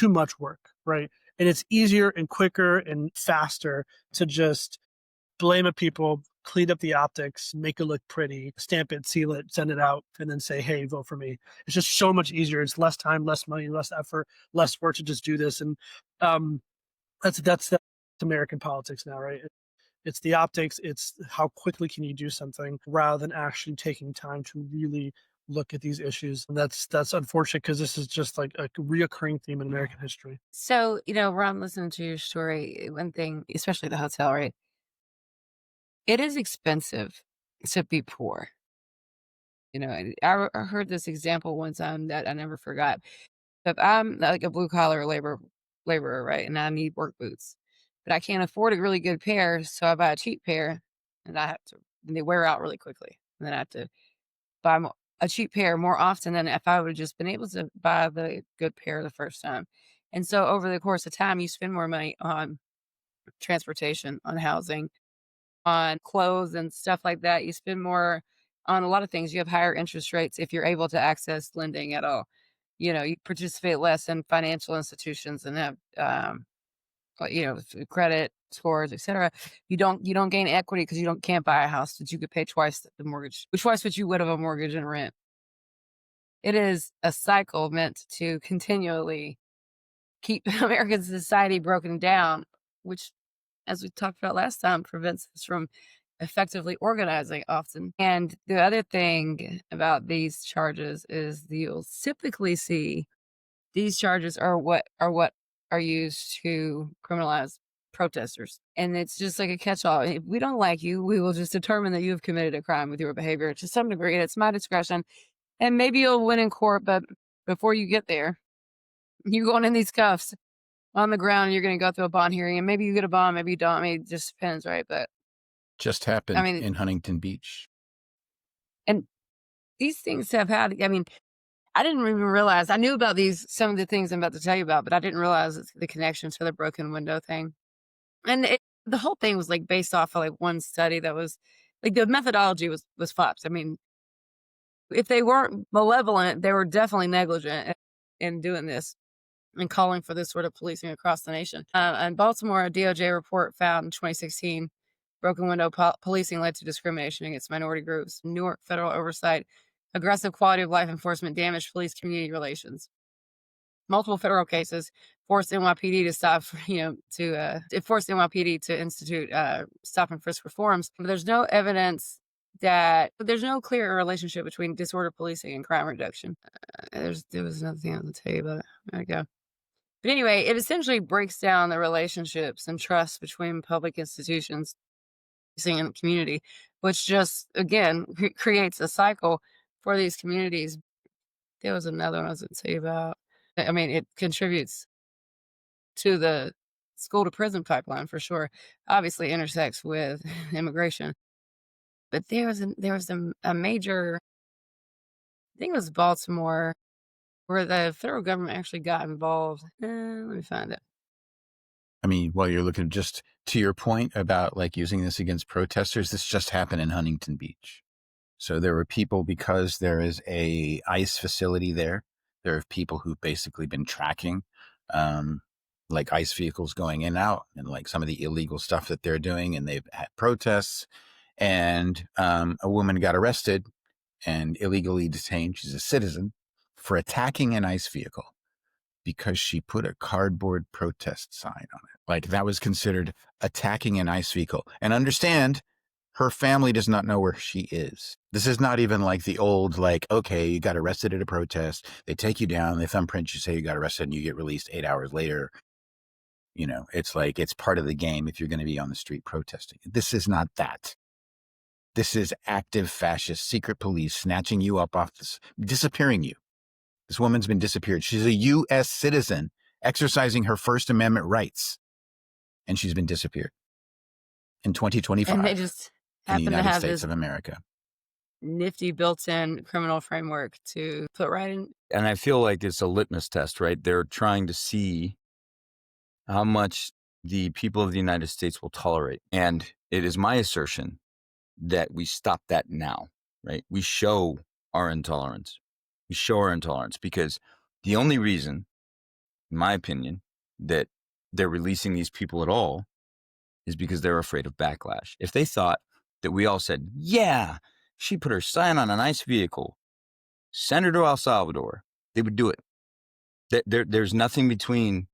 much work, right? And it's easier and quicker and faster to just blame at people, clean up the optics, make it look pretty, stamp it, seal it, send it out, and then say, hey, vote for me. It's just so much easier. It's less time, less money, less effort, less work to just do this. And that's American politics now, right? It's the optics. It's how quickly can you do something rather than actually taking time to really look at these issues. And that's unfortunate because this is just like a reoccurring theme in American history. So, Ron, listening to your story, one thing, especially the hotel, right? It is expensive to be poor. And I heard this example one time that I never forgot. If I'm like a blue collar laborer, right, and I need work boots, but I can't afford a really good pair, so I buy a cheap pair, and and they wear out really quickly, and then I have to buy a cheap pair more often than if I would have just been able to buy the good pair the first time. And so over the course of time, you spend more money on transportation, on housing, on clothes and stuff like that. You spend more on a lot of things. You have higher interest rates if you're able to access lending at all. You participate less in financial institutions and have, credit scores, etc. You don't gain equity because you can't buy a house that you could pay twice the mortgage, twice what you would of a mortgage and rent. It is a cycle meant to continually keep American society broken down, which, as we talked about last time, prevents us from effectively organizing often. And the other thing about these charges is you'll typically see these charges are what are used to criminalize protesters. And it's just like a catch-all. If we don't like you, we will just determine that you have committed a crime with your behavior to some degree. And it's my discretion. And maybe you'll win in court, but before you get there, you're going in these cuffs on the ground, you're going to go through a bond hearing, and maybe you get a bond, maybe you don't. I mean, it just depends, right? But Just happened in Huntington Beach. And these things have had, I didn't even realize, I knew about some of the things I'm about to tell you about, but I didn't realize the connection to the broken window thing. And the whole thing was like based off of like one study that was like the methodology was flops. I mean, if they weren't malevolent, they were definitely negligent in doing this and calling for this sort of policing across the nation. And Baltimore, a DOJ report found in 2016, broken window policing led to discrimination against minority groups. Newark federal oversight, aggressive quality of life enforcement damaged police community relations. Multiple federal cases forced NYPD to stop, it forced NYPD to institute stop and frisk reforms. But there's no evidence there's no clear relationship between disorder policing and crime reduction. There was another thing I was going to tell you about it. There we go. But anyway, it essentially breaks down the relationships and trust between public institutions and the community, which just, again, creates a cycle for these communities. There was another one I was going to tell you about. I mean, it contributes to the school to prison pipeline for sure. Obviously intersects with immigration. But there was a major, I think it was Baltimore, where the federal government actually got involved. Let me find it. I mean, while you're looking, just to your point about like using this against protesters, this just happened in Huntington Beach. So there were people, because there is a ICE facility there. There are people who've basically been tracking like ICE vehicles going in and out and like some of the illegal stuff that they're doing. And they've had protests, and a woman got arrested and illegally detained. She's a citizen for attacking an ICE vehicle because she put a cardboard protest sign on it. Like that was considered attacking an ICE vehicle. And understand, her family does not know where she is. This is not even like the old, like, okay, you got arrested at a protest. They take you down, they thumbprint you, say you got arrested, and you get released 8 hours later. It's like, it's part of the game if you're going to be on the street protesting. This is not that. This is active fascist secret police snatching you up off this, disappearing you. This woman's been disappeared. She's a U.S. citizen exercising her First Amendment rights, and she's been disappeared in 2025. And they just in the happen to United have States this of America. nifty built-in criminal framework to put right in. And I feel like it's a litmus test, right? They're trying to see how much the people of the United States will tolerate. And it is my assertion that we stop that now, right? We show our intolerance. We show our intolerance because the only reason, in my opinion, that they're releasing these people at all is because they're afraid of backlash. If they thought that we all said, yeah, she put her sign on a nice vehicle, send her to El Salvador, they would do it. There's nothing between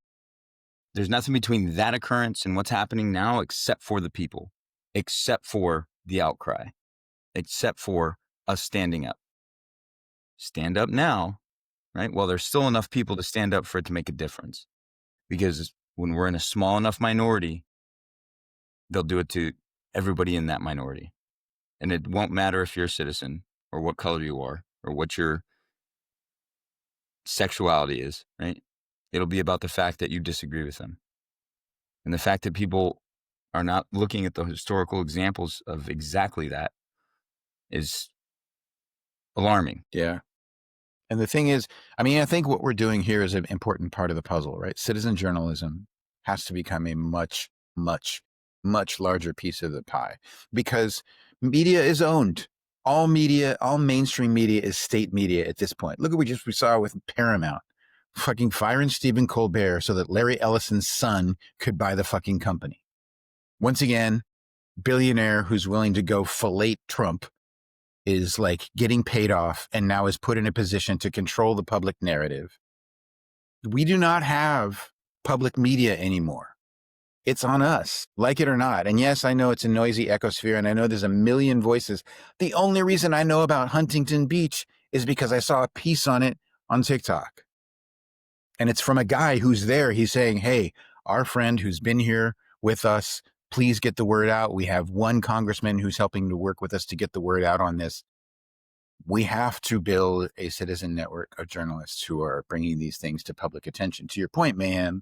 that occurrence and what's happening now, except for the people, except for the outcry, except for us standing up. Stand up now, right? Well, there's still enough people to stand up for it to make a difference. Because when we're in a small enough minority, they'll do it to everybody in that minority. And it won't matter if you're a citizen or what color you are or what your sexuality is, right? It'll be about the fact that you disagree with them. And the fact that people are not looking at the historical examples of exactly that is alarming. Yeah. And the thing is, I mean, I think what we're doing here is an important part of the puzzle, right? Citizen journalism has to become a much, much, much larger piece of the pie because media is owned. All media, all mainstream media is state media at this point. Look at what we saw with Paramount. Fucking firing Stephen Colbert so that Larry Ellison's son could buy the fucking company. Once again, billionaire who's willing to go fillet Trump is like getting paid off and now is put in a position to control the public narrative. We do not have public media anymore. It's on us, like it or not. And yes, I know it's a noisy ecosphere and I know there's a million voices. The only reason I know about Huntington Beach is because I saw a piece on it on TikTok. And it's from a guy who's there. He's saying, hey, our friend who's been here with us, please get the word out. We have one congressman who's helping to work with us to get the word out on this. We have to build a citizen network of journalists who are bringing these things to public attention. To your point, Mayhem,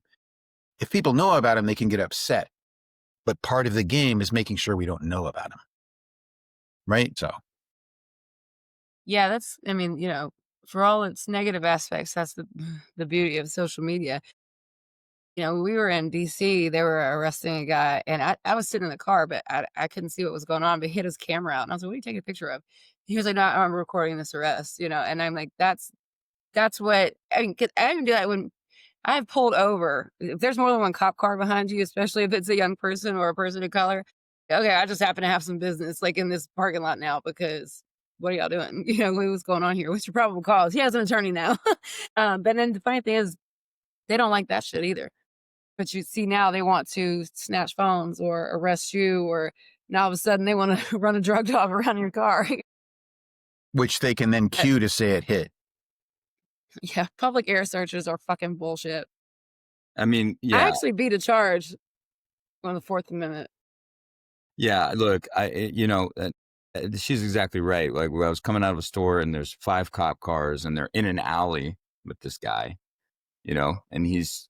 if people know about them, they can get upset. But part of the game is making sure we don't know about them. Right? So. Yeah, that's, I mean, for all its negative aspects, that's the beauty of social media. We were in DC, they were arresting a guy, and I was sitting in the car, but I couldn't see what was going on, but he had his camera out, and I was like, what are you taking a picture of? He was like, no, I'm recording this arrest, and I'm like, that's what, I mean, 'cause I even do that when I've pulled over. If there's more than one cop car behind you, especially if it's a young person or a person of color, okay, I just happen to have some business, like in this parking lot now, because what are y'all doing? What's going on here? What's your probable cause? He has an attorney now. But then the funny thing is, they don't like that shit either. But you see now they want to snatch phones or arrest you, or now all of a sudden they want to run a drug dog around your car. Which they can then cue to say it hit. Yeah, public air searches are fucking bullshit. I mean, I yeah. actually beat a charge on the Fourth Amendment. Yeah, look, she's exactly right. Like, I was coming out of a store and there's 5 cop cars and they're in an alley with this guy, and he's,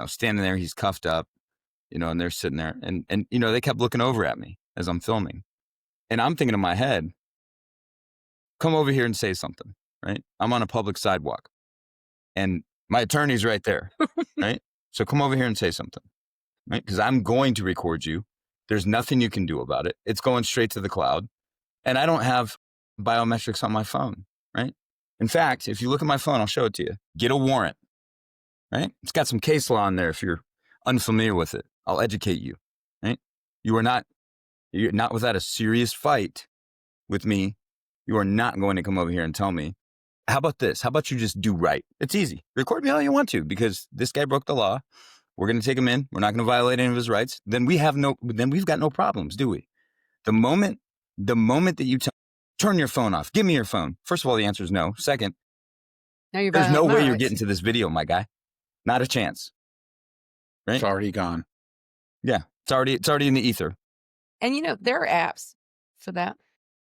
standing there, he's cuffed up, and they're sitting there and they kept looking over at me as I'm filming. And I'm thinking in my head, come over here and say something, right? I'm on a public sidewalk and my attorney's right there, right? So come over here and say something, right? Because I'm going to record you. There's nothing you can do about it. It's going straight to the cloud. And I don't have biometrics on my phone, right? In fact, if you look at my phone, I'll show it to you. Get a warrant, right? It's got some case law in there if you're unfamiliar with it. I'll educate you, right? You're not without a serious fight with me. You are not going to come over here and tell me, how about this? How about you just do right? It's easy. Record me all you want to, because this guy broke the law. We're going to take him in. We're not going to violate any of his rights. Then we've got no problems, do we? The moment that you turn your phone off, give me your phone. First of all, the answer is no. Second, there's no way you're getting to this video, my guy. Not a chance. Right? It's already gone. Yeah. It's already in the ether. And there are apps for that.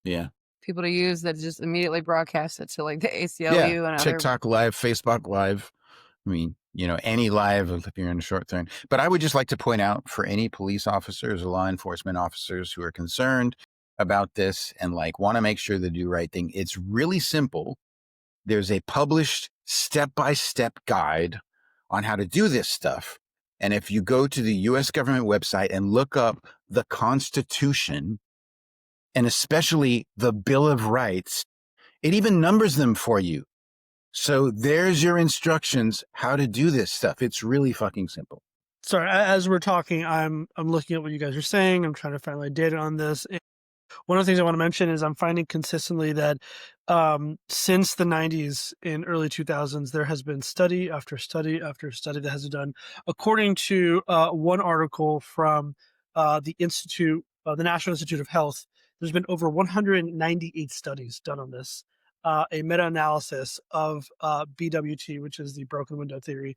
Yeah. People to use that just immediately broadcast it to like the ACLU and other. TikTok Live, Facebook Live. I mean, any live if you're in a short thing. But I would just like to point out for any police officers or law enforcement officers who are concerned about this and want to make sure they do the right thing, it's really simple. There's a published step-by-step guide on how to do this stuff. And if you go to the U.S. government website and look up the Constitution, and especially the Bill of Rights, it even numbers them for you. So there's your instructions how to do this stuff. It's really fucking simple. Sorry, as we're talking, I'm looking at what you guys are saying. I'm trying to find like data on this. One of the things I want to mention is I'm finding consistently that since the 90s and early 2000s, there has been study after study after study that has been done. According to one article from the National Institute of Health, there's been over 198 studies done on this. A meta-analysis of BWT, which is the broken window theory,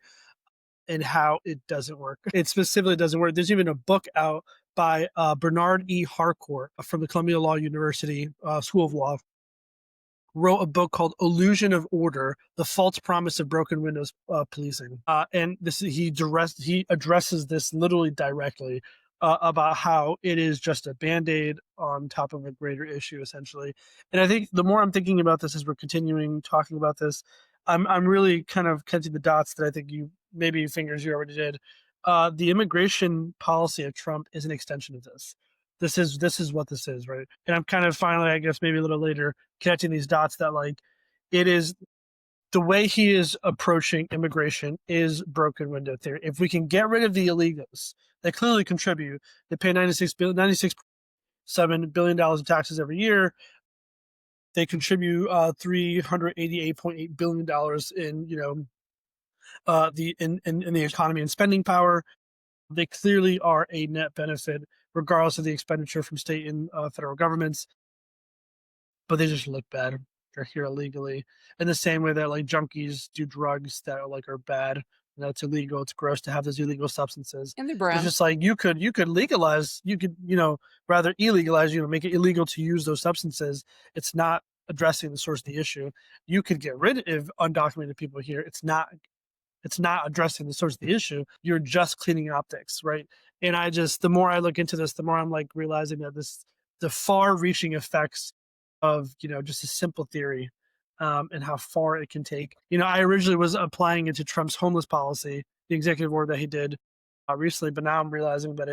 and how it doesn't work. It specifically doesn't work. There's even a book out by Bernard E. Harcourt from the Columbia Law University School of Law, wrote a book called Illusion of Order, The False Promise of Broken Windows Policing. And he addresses this literally directly about how it is just a Band-Aid on top of a greater issue, essentially. And I think the more I'm thinking about this as we're continuing talking about this, I'm really kind of connecting the dots that I think maybe fingers you already did. The immigration policy of Trump is an extension of this. This is what this is, right? And I'm kind of finally, I guess maybe a little later, connecting these dots that like it is the way he is approaching immigration is broken window theory. If we can get rid of the illegals that clearly contribute, they pay $96.7 billion in taxes every year. They contribute $388.8 billion in in the economy and spending power. They clearly are a net benefit, regardless of the expenditure from state and federal governments. But they just look bad. They're here illegally, in the same way that like junkies do drugs that are bad. It's illegal. It's gross to have those illegal substances. And they're It's brown. just like you could legalize. You could rather illegalize. Make it illegal to use those substances. It's not addressing the source of the issue. You could get rid of undocumented people here. It's not addressing the source of the issue. You're just cleaning optics, right? And the more I look into this, the more I'm like realizing that the far-reaching effects of just a simple theory, and how far it can take. I originally was applying it to Trump's homeless policy, the executive order that he did recently, but now I'm realizing that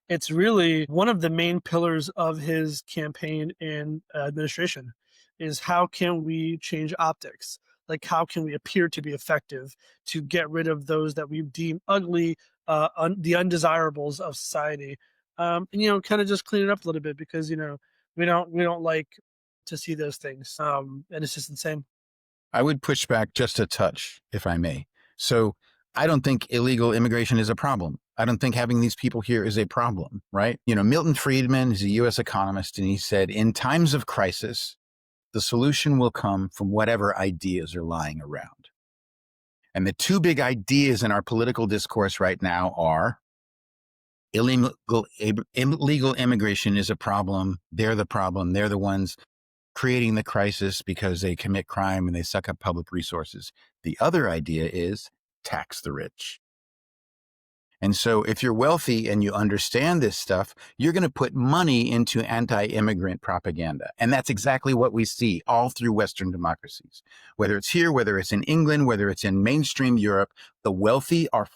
it's really one of the main pillars of his campaign and administration is how can we change optics? Like, how can we appear to be effective to get rid of those that we deem ugly, the undesirables of society, and kind of just clean it up a little bit because we don't like to see those things, and it's just insane. I would push back just a touch, if I may. So I don't think illegal immigration is a problem. I don't think having these people here is a problem, right? Milton Friedman is a U.S. economist, and he said, in times of crisis, the solution will come from whatever ideas are lying around. And the two big ideas in our political discourse right now are illegal immigration is a problem. They're the problem. They're the ones creating the crisis because they commit crime and they suck up public resources. The other idea is tax the rich. And so if you're wealthy and you understand this stuff, you're going to put money into anti-immigrant propaganda. And that's exactly what we see all through Western democracies. Whether it's here, whether it's in England, whether it's in mainstream Europe, the wealthy are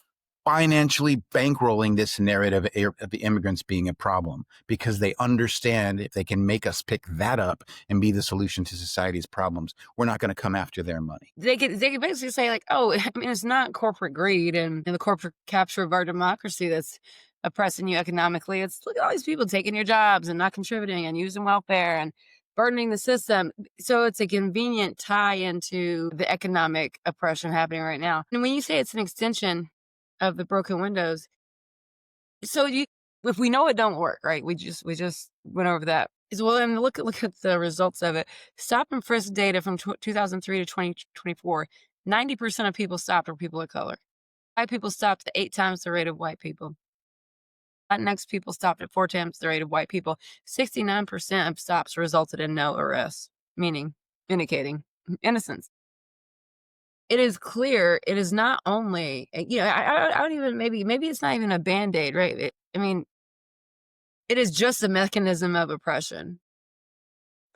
financially bankrolling this narrative of the immigrants being a problem because they understand if they can make us pick that up and be the solution to society's problems, we're not going to come after their money. They could basically say like, oh, I mean, it's not corporate greed and the corporate capture of our democracy that's oppressing you economically. It's look at all these people taking your jobs and not contributing and using welfare and burdening the system. So it's a convenient tie into the economic oppression happening right now. And when you say it's an extension of the broken windows, so if we know it don't work, right? We just went over that. Well, then look at the results of it. Stop and frisk data from 2003 to 2024. 90% of people stopped were people of color. White people stopped at 8 times the rate of white people. Latinx people stopped at 4 times the rate of white people. 69% of stops resulted in no arrests, meaning indicating innocence. It is clear it is not only, I don't even, maybe it's not even a Band-Aid, right? It is just a mechanism of oppression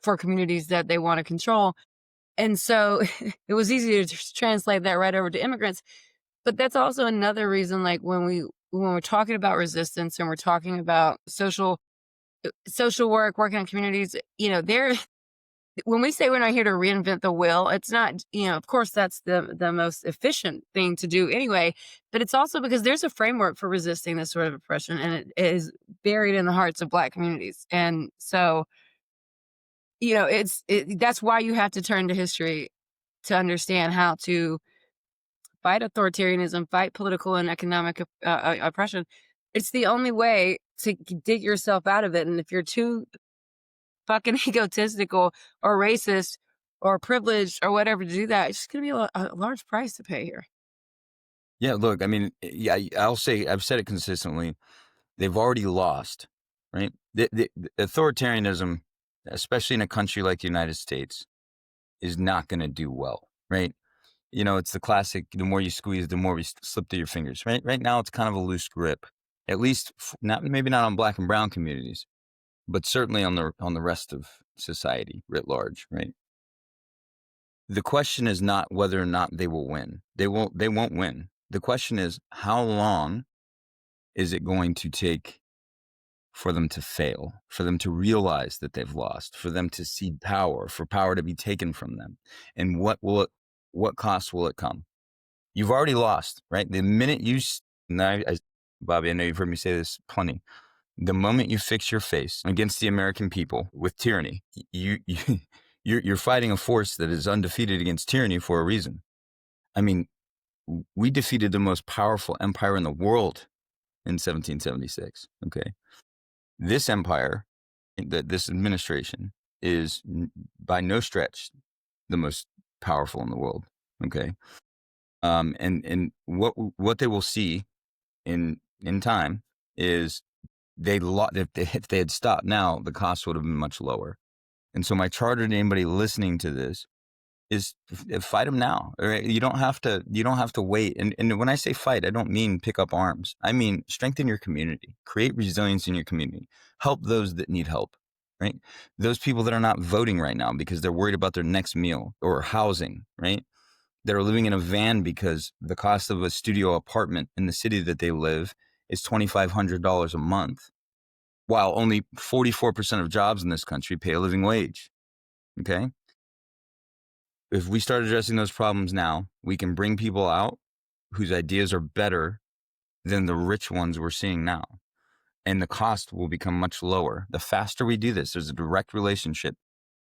for communities that they want to control. And so it was easy to translate that right over to immigrants. But that's also another reason, like when we're talking about resistance and we're talking about social work, working on communities, when we say we're not here to reinvent the wheel, it's not, of course that's the most efficient thing to do anyway, but it's also because there's a framework for resisting this sort of oppression, and it is buried in the hearts of Black communities. And so, that's why you have to turn to history to understand how to fight authoritarianism, fight political and economic oppression. It's the only way to dig yourself out of it. And if you're too fucking egotistical or racist or privileged or whatever to do that, it's just going to be a large price to pay here. Yeah, look, I mean, yeah, I'll say, I've said it consistently. They've already lost, right? The authoritarianism, especially in a country like the United States, is not going to do well, right? It's the classic, the more you squeeze, the more we slip through your fingers, right? Right now, it's kind of a loose grip, at least maybe not on Black and brown communities, but certainly on the rest of society writ large, right? The question is not whether or not they will win. They won't win. The question is, how long is it going to take for them to fail, for them to realize that they've lost, for them to cede power, for power to be taken from them? And what cost will it come? You've already lost, right? The minute Bobby, I know you've heard me say this plenty. The moment you fix your face against the American people with tyranny, you're fighting a force that is undefeated against tyranny for a reason. I mean, we defeated the most powerful empire in the world in 1776. Okay, this empire, this administration, is by no stretch the most powerful in the world. Okay, and what they will see in time is if they had stopped now, the cost would have been much lower. And so my charter to anybody listening to this is fight them now. Right? You don't have to wait. And when I say fight, I don't mean pick up arms. I mean strengthen your community, create resilience in your community, help those that need help, right? Those people that are not voting right now because they're worried about their next meal or housing, right? That are living in a van because the cost of a studio apartment in the city that they live is $2,500 a month, while only 44% of jobs in this country pay a living wage. Okay? If we start addressing those problems now, we can bring people out whose ideas are better than the rich ones we're seeing now. And the cost will become much lower. The faster we do this, there's a direct relationship.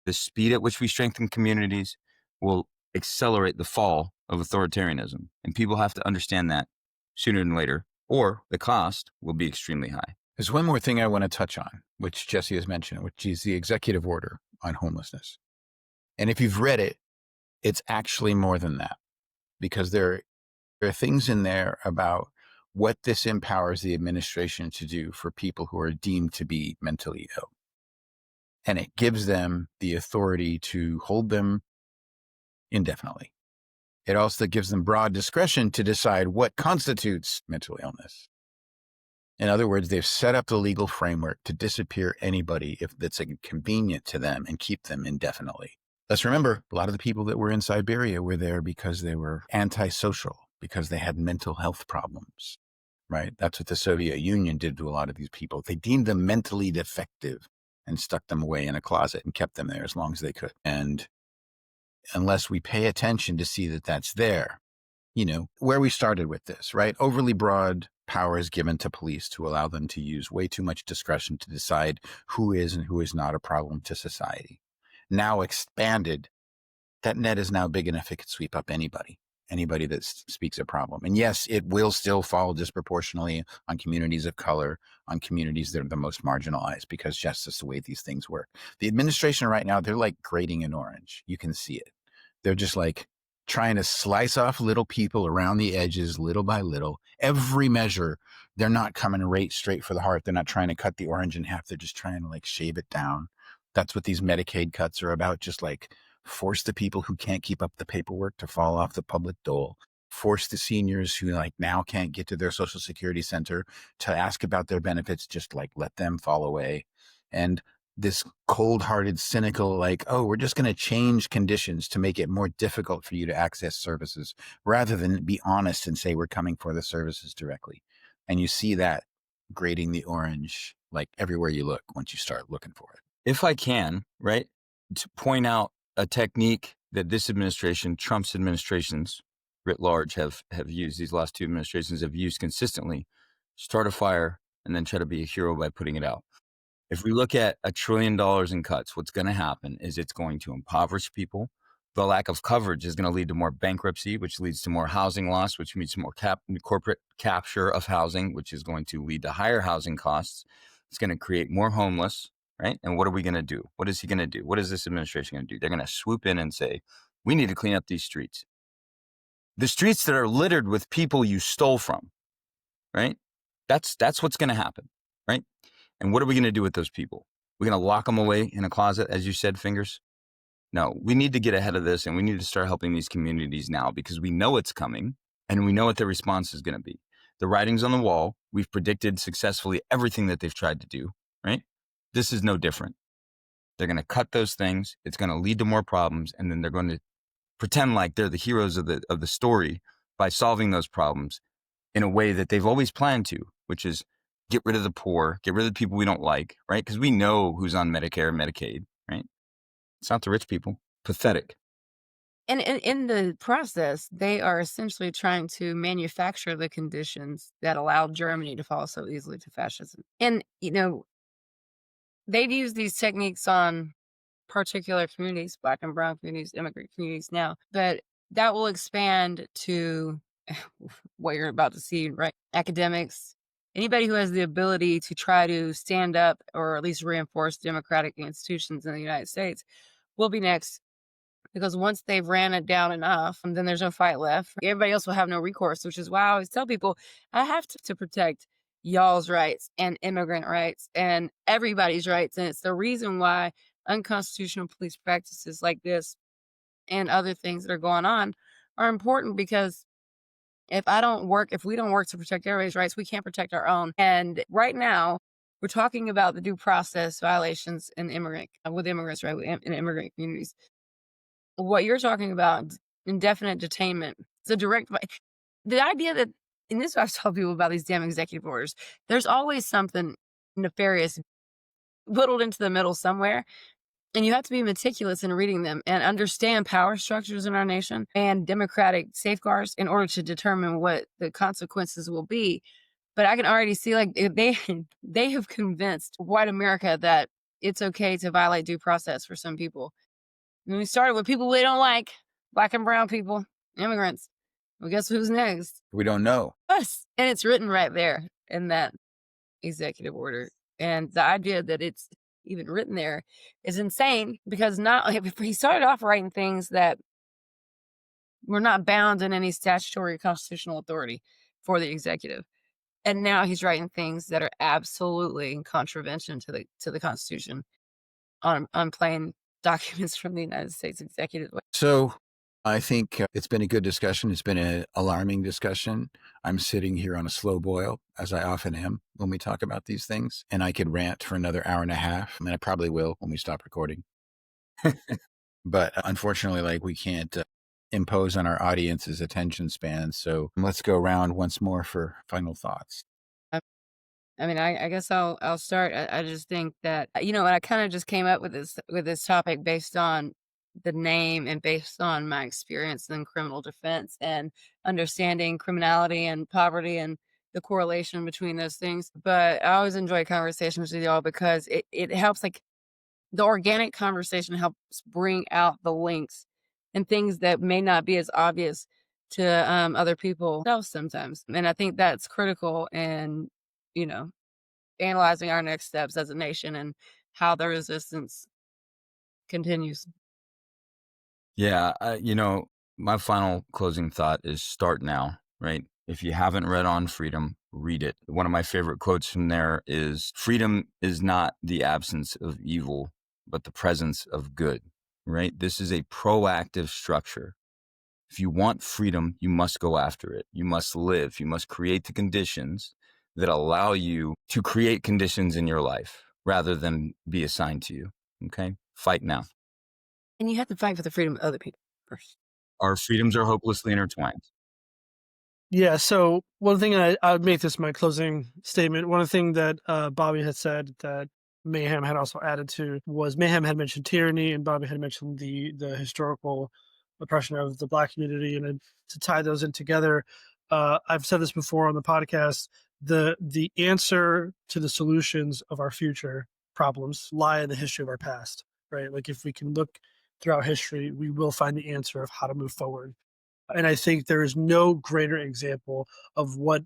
The speed at which we strengthen communities will accelerate the fall of authoritarianism. And people have to understand that sooner than later, or the cost will be extremely high. There's one more thing I want to touch on, which Jesse has mentioned, which is the executive order on homelessness. And if you've read it, it's actually more than that, because there are things in there about what this empowers the administration to do for people who are deemed to be mentally ill. And it gives them the authority to hold them indefinitely. It also gives them broad discretion to decide what constitutes mental illness. In other words, they've set up the legal framework to disappear anybody if that's inconvenient to them and keep them indefinitely. Let's remember, a lot of the people that were in Siberia were there because they were antisocial, because they had mental health problems, right? That's what the Soviet Union did to a lot of these people. They deemed them mentally defective and stuck them away in a closet and kept them there as long as they could. And unless we pay attention to see that that's there, where we started with this, right? Overly broad power is given to police to allow them to use way too much discretion to decide who is and who is not a problem to society. Now expanded, that net is now big enough it could sweep up anybody that speaks a problem. And yes, it will still fall disproportionately on communities of color, on communities that are the most marginalized, because just that's the way these things work. The administration right now, they're like grating an orange. You can see it. They're just like trying to slice off little people around the edges, little by little. Every measure, they're not coming right straight for the heart. They're not trying to cut the orange in half. They're just trying to shave it down. That's what these Medicaid cuts are about. Just force the people who can't keep up the paperwork to fall off the public dole. Force the seniors who now can't get to their Social Security center to ask about their benefits. Just let them fall away. And this cold-hearted, cynical, we're just going to change conditions to make it more difficult for you to access services, rather than be honest and say we're coming for the services directly. And you see that grating the orange everywhere you look once you start looking for it. If I can, right? to point out a technique that this administration, Trump's administrations writ large, have used, these last two administrations have used consistently. Start a fire and then try to be a hero by putting it out. If we look at $1 trillion in cuts, what's going to happen is it's going to impoverish people. The lack of coverage is going to lead to more bankruptcy, which leads to more housing loss, which means more corporate capture of housing, which is going to lead to higher housing costs. It's going to create more homeless, right? And what are we going to do? What is he going to do? What is this administration going to do? They're going to swoop in and say, we need to clean up these streets. The streets that are littered with people you stole from, right? That's what's going to happen, right? And what are we going to do with those people? We're going to lock them away in a closet, as you said, Fingers? No, we need to get ahead of this, and we need to start helping these communities now, because we know it's coming and we know what their response is going to be. The writing's on the wall. We've predicted successfully everything that they've tried to do, right? This is no different. They're going to cut those things. It's going to lead to more problems. And then they're going to pretend like they're the heroes of the story by solving those problems in a way that they've always planned to, which is get rid of the poor, get rid of the people we don't like, right? Because we know who's on Medicare and Medicaid, right? It's not the rich people. Pathetic. And in the process, they are essentially trying to manufacture the conditions that allowed Germany to fall so easily to fascism. And, they've used these techniques on particular communities, Black and brown communities, immigrant communities now, but that will expand to what you're about to see, right? Academics, anybody who has the ability to try to stand up or at least reinforce democratic institutions in the United States will be next. Because once they've ran it down enough, then there's no fight left. Everybody else will have no recourse, which is why I always tell people, I have to protect y'all's rights and immigrant rights and everybody's rights. And it's the reason why unconstitutional police practices like this and other things that are going on are important, because if we don't work to protect everybody's rights, we can't protect our own. And right now, we're talking about the due process violations with immigrants, right, in immigrant communities. What you're talking about, indefinite detainment, the idea that, and this is what I've told people about these damn executive orders, there's always something nefarious whittled into the middle somewhere. And you have to be meticulous in reading them and understand power structures in our nation and democratic safeguards in order to determine what the consequences will be. But I can already see, like, they have convinced white America that it's okay to violate due process for some people. And we started with people we don't like, Black and brown people, immigrants. Well, guess who's next? We don't know. Us. And it's written right there in that executive order. And the idea that it's even written there is insane, because he started off writing things that were not bound in any statutory constitutional authority for the executive. And now he's writing things that are absolutely in contravention to the Constitution on plain documents from the United States executive. So I think it's been a good discussion. It's been an alarming discussion. I'm sitting here on a slow boil, as I often am when we talk about these things. And I could rant for another hour and a half. I mean, I probably will when we stop recording. But unfortunately, we can't impose on our audience's attention span. So let's go around once more for final thoughts. I mean, I guess I'll start. I just think that, I kind of just came up with this topic based on the name and based on my experience in criminal defense and understanding criminality and poverty and the correlation between those things. But I always enjoy conversations with y'all because it helps, the organic conversation helps bring out the links and things that may not be as obvious to other people sometimes. And I think that's critical in, analyzing our next steps as a nation and how the resistance continues. Yeah, my final closing thought is start now, right? If you haven't read On Freedom, read it. One of my favorite quotes from there is, freedom is not the absence of evil, but the presence of good, right? This is a proactive structure. If you want freedom, you must go after it. You must live. You must create the conditions that allow you to create conditions in your life rather than be assigned to you, okay? Fight now. And you have to fight for the freedom of other people first. Our freedoms are hopelessly intertwined. Yeah, so one thing I would make this my closing statement. One thing that Bobby had said that Mayhem had also added to was Mayhem had mentioned tyranny, and Bobby had mentioned the historical oppression of the Black community. And then to tie those in together, I've said this before on the podcast, the answer to the solutions of our future problems lie in the history of our past, right? Like if we can look throughout history, we will find the answer of how to move forward. And I think there is no greater example of what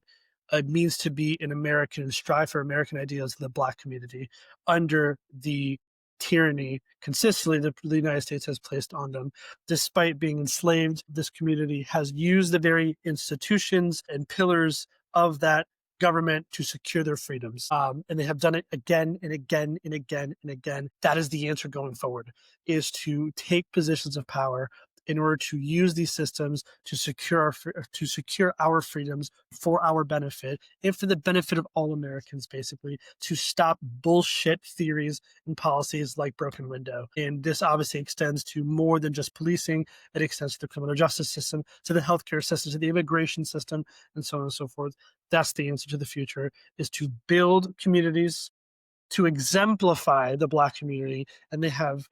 it means to be an American and strive for American ideals in the Black community under the tyranny consistently the United States has placed on them. Despite being enslaved, this community has used the very institutions and pillars of that government to secure their freedoms. And they have done it again and again and again and again. That is the answer going forward, is to take positions of power in order to use these systems to secure our freedoms for our benefit and for the benefit of all Americans, basically, to stop bullshit theories and policies like broken window. And this obviously extends to more than just policing. It extends to the criminal justice system, to the healthcare system, to the immigration system, and so on and so forth. That's the answer to the future, is to build communities to exemplify the Black community. And they have,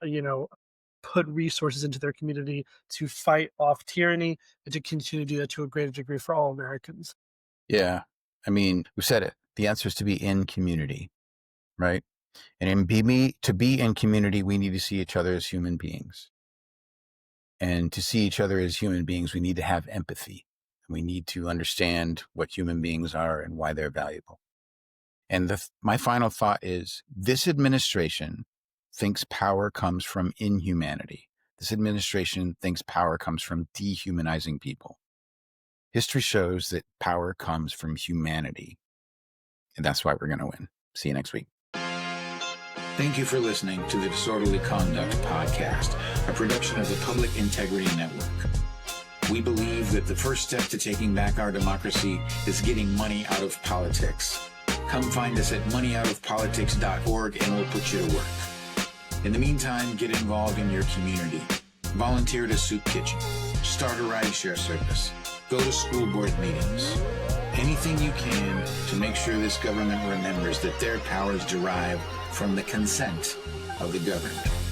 put resources into their community to fight off tyranny and to continue to do that to a greater degree for all Americans. Yeah. I mean, we said it. The answer is to be in community, right? And to be in community, we need to see each other as human beings. And to see each other as human beings, we need to have empathy. We need to understand what human beings are and why they're valuable. And my final thought is, this administration thinks power comes from inhumanity. This administration thinks power comes from dehumanizing people. History shows that power comes from humanity. And that's why we're going to win. See you next week. Thank you for listening to the Disorderly Conduct Podcast, a production of the Public Integrity Network. We believe that the first step to taking back our democracy is getting money out of politics. Come find us at moneyoutofpolitics.org and we'll put you to work. In the meantime, get involved in your community. Volunteer at a soup kitchen. Start a rideshare service. Go to school board meetings. Anything you can to make sure this government remembers that their powers derive from the consent of the government.